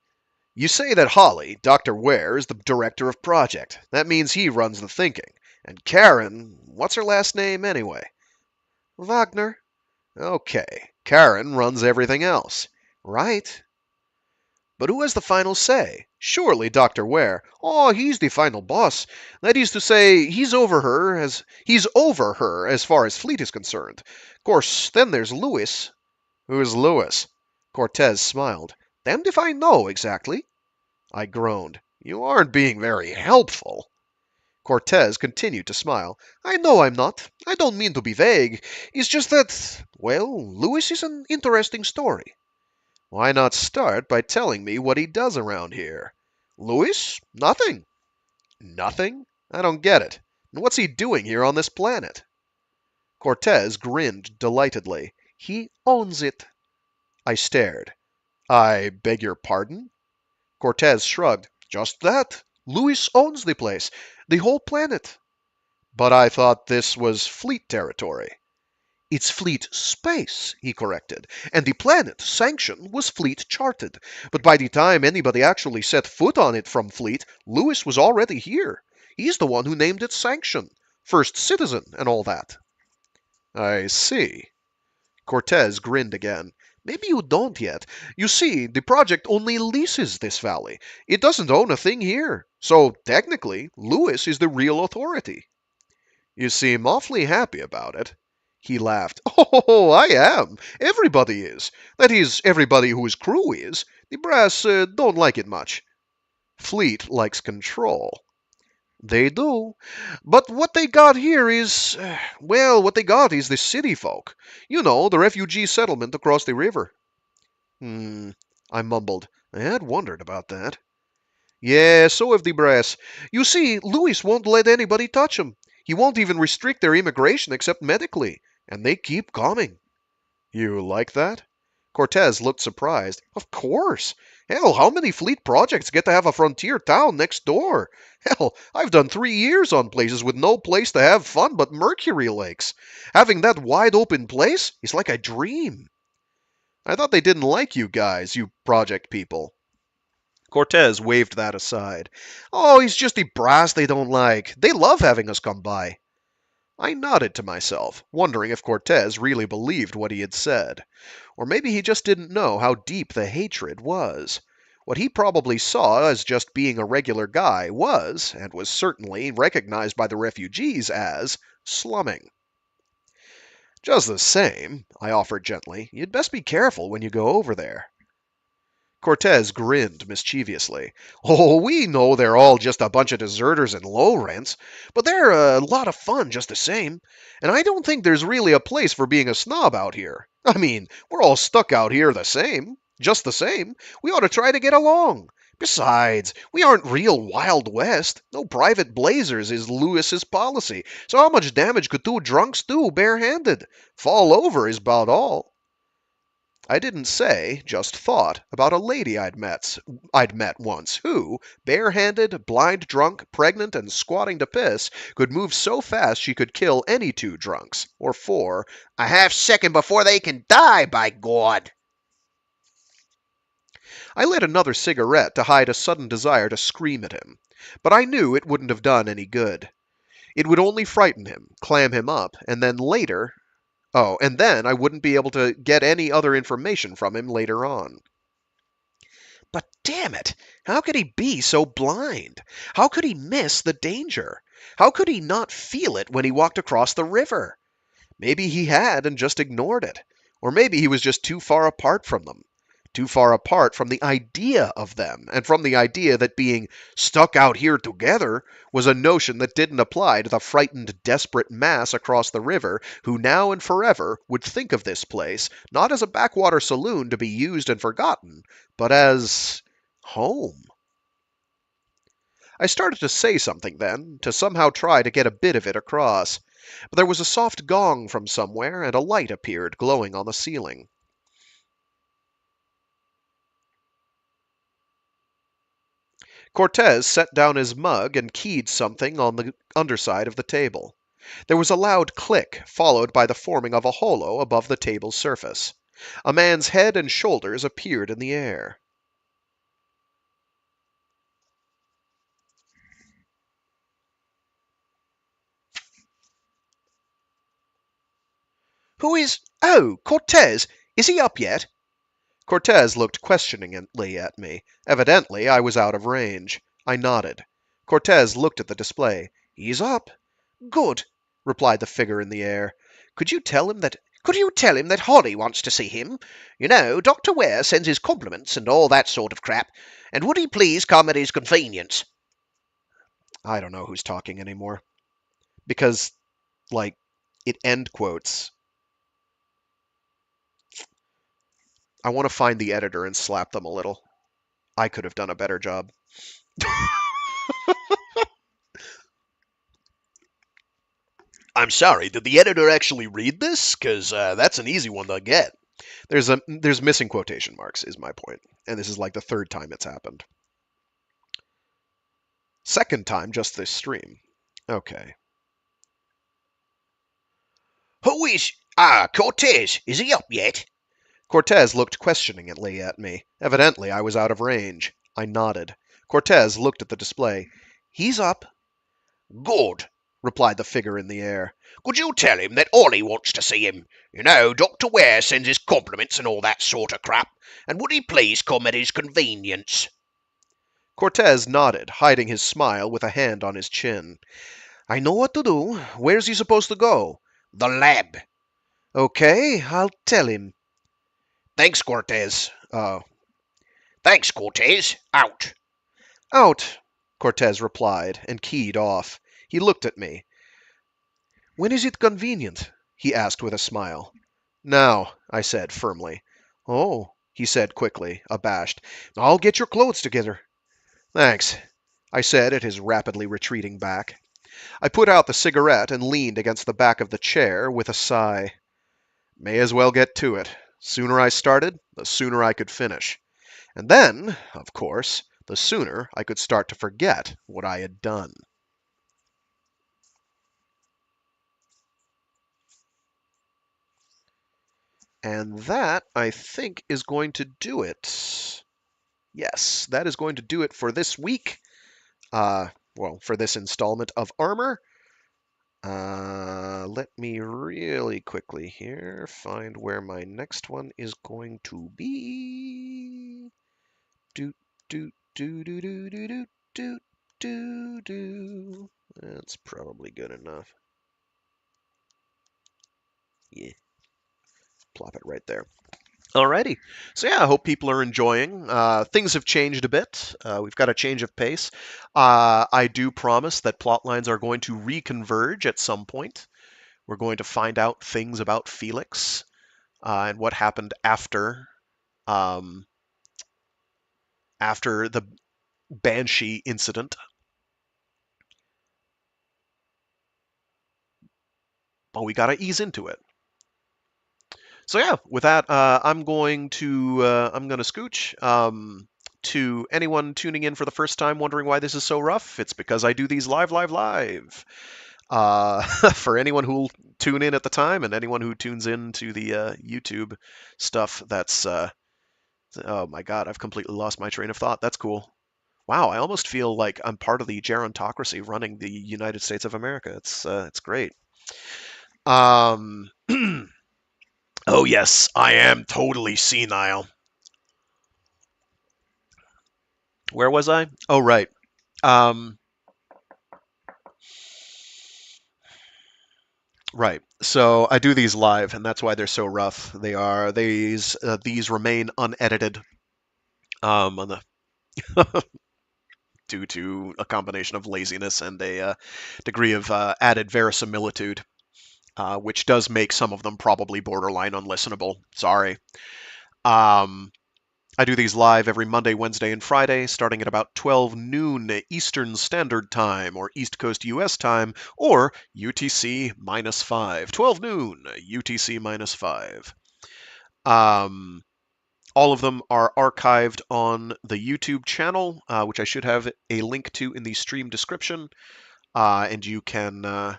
You say that Holly, Dr. Ware, is the director of project. That means he runs the thinking. And Karen, what's her last name anyway? Wagner. Okay, Karen runs everything else. Right. But who has the final say? Surely Dr. Ware. Oh, he's the final boss. That is to say, he's over her as far as fleet is concerned. Of course, then there's Lewis. Who's Lewis? Cortez smiled. Damned if I know exactly. I groaned. You aren't being very helpful. Cortez continued to smile. I know I'm not. I don't mean to be vague. It's just that, well, Lewis is an interesting story. Why not start by telling me what he does around here? Lewis? Nothing. Nothing? I don't get it. And what's he doing here on this planet? Cortez grinned delightedly. He owns it. I stared. I beg your pardon? Cortez shrugged. Just that. Lewis owns the place. The whole planet. But I thought this was fleet territory. It's fleet space, he corrected. And the planet, Sanction, was fleet charted. But by the time anybody actually set foot on it from fleet, Lewis was already here. He's the one who named it Sanction. First citizen and all that. I see. Cortez grinned again. Maybe you don't yet. You see, the project only leases this valley. It doesn't own a thing here. So, technically, Lewis is the real authority. You seem awfully happy about it. He laughed. Oh, I am. Everybody is. That is, everybody whose crew is. The brass don't like it much. Fleet likes control. They do. But what they got here is, well, what they got is the city folk. You know, the refugee settlement across the river. I mumbled. I had wondered about that. Yeah, so have the brass. You see, Luis won't let anybody touch him. He won't even restrict their immigration except medically. And they keep coming. You like that? Cortez looked surprised. Of course. Hell, how many fleet projects get to have a frontier town next door? Hell, I've done 3 years on places with no place to have fun but Mercury Lakes. Having that wide open place is like a dream. I thought they didn't like you guys, you project people. Cortez waved that aside. Oh, he's just a brass they don't like. They love having us come by. I nodded to myself, wondering if Cortez really believed what he had said. Or maybe he just didn't know how deep the hatred was. What he probably saw as just being a regular guy was, and was certainly recognized by the refugees as, slumming. Just the same, I offered gently, you'd best be careful when you go over there. Cortez grinned mischievously. Oh, we know they're all just a bunch of deserters and low rents, but they're a lot of fun just the same, and I don't think there's really a place for being a snob out here. I mean, we're all stuck out here just the same. We ought to try to get along. Besides, we aren't real Wild West. No private blazers is Lewis's policy, so how much damage could two drunks do barehanded? Fall over is about all. I didn't say, just thought, about a lady I'd met once who, barehanded, blind drunk, pregnant, and squatting to piss, could move so fast she could kill any two drunks, or four, a half second before they can die, by God. I lit another cigarette to hide a sudden desire to scream at him, but I knew it wouldn't have done any good. It would only frighten him, clam him up, and then later... Oh, and then I wouldn't be able to get any other information from him later on. But damn it, how could he be so blind? How could he miss the danger? How could he not feel it when he walked across the river? Maybe he had and just ignored it. Or maybe he was just too far apart from them. Too far apart from the idea of them, and from the idea that being stuck out here together was a notion that didn't apply to the frightened, desperate mass across the river who now and forever would think of this place not as a backwater saloon to be used and forgotten, but as home. I started to say something then, to somehow try to get a bit of it across, but there was a soft gong from somewhere, and a light appeared glowing on the ceiling. Cortez set down his mug and keyed something on the underside of the table. There was a loud click, followed by the forming of a holo above the table's surface. A man's head and shoulders appeared in the air. Who is... Oh, Cortez! Is he up yet? Cortez looked questioningly at me. Evidently, I was out of range. I nodded. Cortez looked at the display. He's up. Good, replied the figure in the air. Could you tell him that Holly wants to see him? You know, Dr. Ware sends his compliments and all that sort of crap. And would he please come at his convenience? I don't know who's talking anymore. Because, like, it end quotes. I want to find the editor and slap them a little. I could have done a better job. I'm sorry, did the editor actually read this? Because that's an easy one to get. There's missing quotation marks, is my point. And this is like the third time it's happened. Second time just this stream. Okay. Who is... Cortez, is he up yet? Cortez looked questioningly at me. Evidently, I was out of range. I nodded. Cortez looked at the display. He's up. Good, replied the figure in the air. Could you tell him that Ollie wants to see him? You know, Dr. Ware sends his compliments and all that sort of crap. And would he please come at his convenience? Cortez nodded, hiding his smile with a hand on his chin. I know what to do. Where's he supposed to go? The lab. Okay, I'll tell him. Thanks, Cortez. Thanks, Cortez. Out. Out, Cortez replied, and keyed off. He looked at me. When is it convenient? He asked with a smile. Now, I said firmly. Oh, he said quickly, abashed. I'll get your clothes together. Thanks, I said at his rapidly retreating back. I put out the cigarette and leaned against the back of the chair with a sigh. May as well get to it. Sooner I started, the sooner I could finish. And then, of course, the sooner I could start to forget what I had done. And that, I think, is going to do it. Yes, that is going to do it for this week. Well, for this installment of Armor. Let me really quickly here find where my next one is going to be. Do do do do do do do do do do. That's probably good enough. Yeah, plop it right there. Alrighty. So yeah, I hope people are enjoying. Things have changed a bit. We've got a change of pace. I do promise that plot lines are going to reconverge at some point. We're going to find out things about Felix and what happened after the Banshee incident. But we got to ease into it. So yeah, with that, I'm going to scooch. To anyone tuning in for the first time, wondering why this is so rough, it's because I do these live. For anyone who'll tune in at the time, and anyone who tunes in to the YouTube stuff, that's oh my God, I've completely lost my train of thought. That's cool. Wow, I almost feel like I'm part of the gerontocracy running the United States of America. It's great. Um, oh yes, I am totally senile. Where was I? Oh right. Um, right. So I do these live, and that's why they're so rough. These remain unedited. On the due to a combination of laziness and a degree of added verisimilitude, which does make some of them probably borderline unlistenable. Sorry. Um, I do these live every Monday, Wednesday, and Friday, starting at about 12 noon Eastern Standard Time, or East Coast US time, or UTC minus 5. 12 noon UTC minus 5. Um, all of them are archived on the YouTube channel, which I should have a link to in the stream description. And you can, I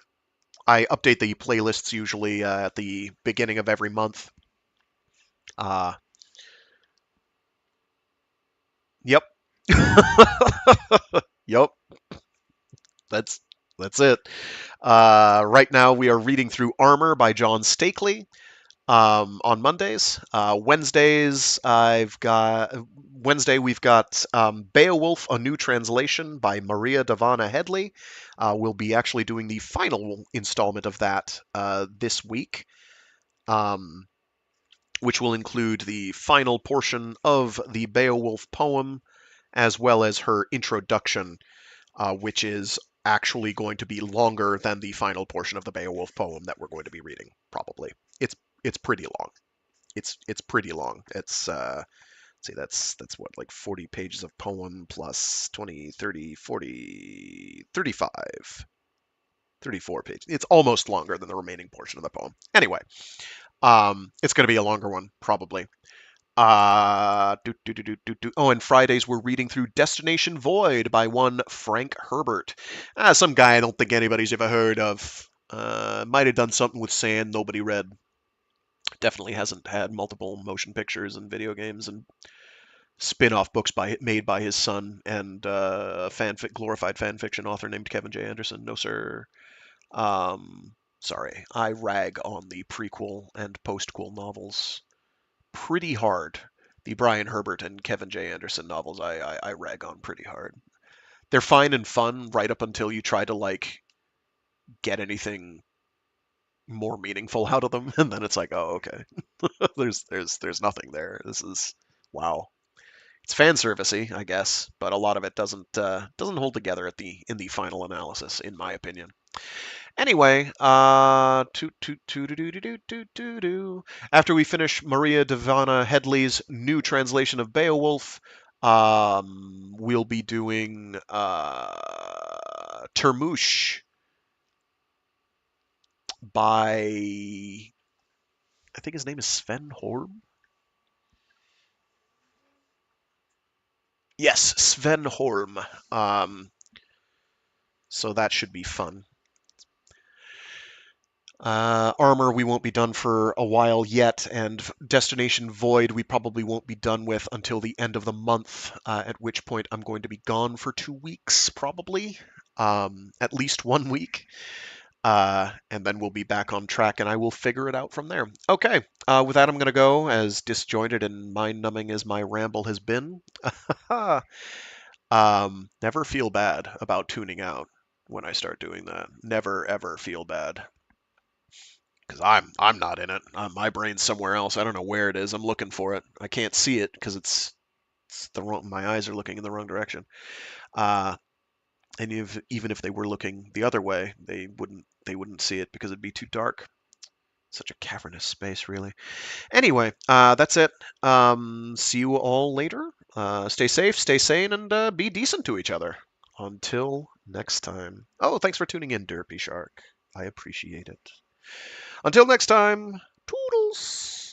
update the playlists usually at the beginning of every month. Uh, yep. Yep. That's that's it. Right now we are reading through Armor by John Steakley. On Mondays. Wednesday we've got Beowulf: A New Translation by Maria Davana Headley. We'll be actually doing the final installment of that this week, which will include the final portion of the Beowulf poem, as well as her introduction, which is actually going to be longer than the final portion of the Beowulf poem that we're going to be reading, probably. It's pretty long. It's pretty long. It's see that's what, like 40 pages of poem plus 20, 30, 40, 35, 34 pages. It's almost longer than the remaining portion of the poem. Anyway, it's going to be a longer one probably. Oh, and Fridays we're reading through Destination Void by one Frank Herbert. Some guy I don't think anybody's ever heard of. Might have done something with sand nobody read. Definitely hasn't had multiple motion pictures and video games and spin-off books made by his son and a glorified fan fiction author named Kevin J. Anderson. No, sir. Sorry, I rag on the prequel and postquel novels pretty hard. The Brian Herbert and Kevin J. Anderson novels I rag on pretty hard. They're fine and fun right up until you try to like get anything more meaningful out of them, and then it's like, oh, okay. there's nothing there. This is wow. It's fan servicey, I guess, but a lot of it doesn't hold together in the final analysis, in my opinion. Anyway, after we finish Maria Devana Headley's new translation of Beowulf, we'll be doing Termouche by, I think his name is Sven Horm. Yes, Sven Horm. So that should be fun. Armor we won't be done for a while yet, and Destination Void we probably won't be done with until the end of the month, at which point I'm going to be gone for 2 weeks, probably. At least 1 week. And then we'll be back on track, and I will figure it out from there. Okay, with that I'm going to go, as disjointed and mind-numbing as my ramble has been. Never feel bad about tuning out when I start doing that. Never, ever feel bad. Because I'm not in it. My brain's somewhere else. I don't know where it is. I'm looking for it. I can't see it because it's the wrong. My eyes are looking in the wrong direction. And even if they were looking the other way, they wouldn't see it because it'd be too dark. Such a cavernous space, really. Anyway, that's it. See you all later. Stay safe, stay sane, and be decent to each other. Until next time. Oh, thanks for tuning in, Derpy Shark. I appreciate it. Until next time, toodles!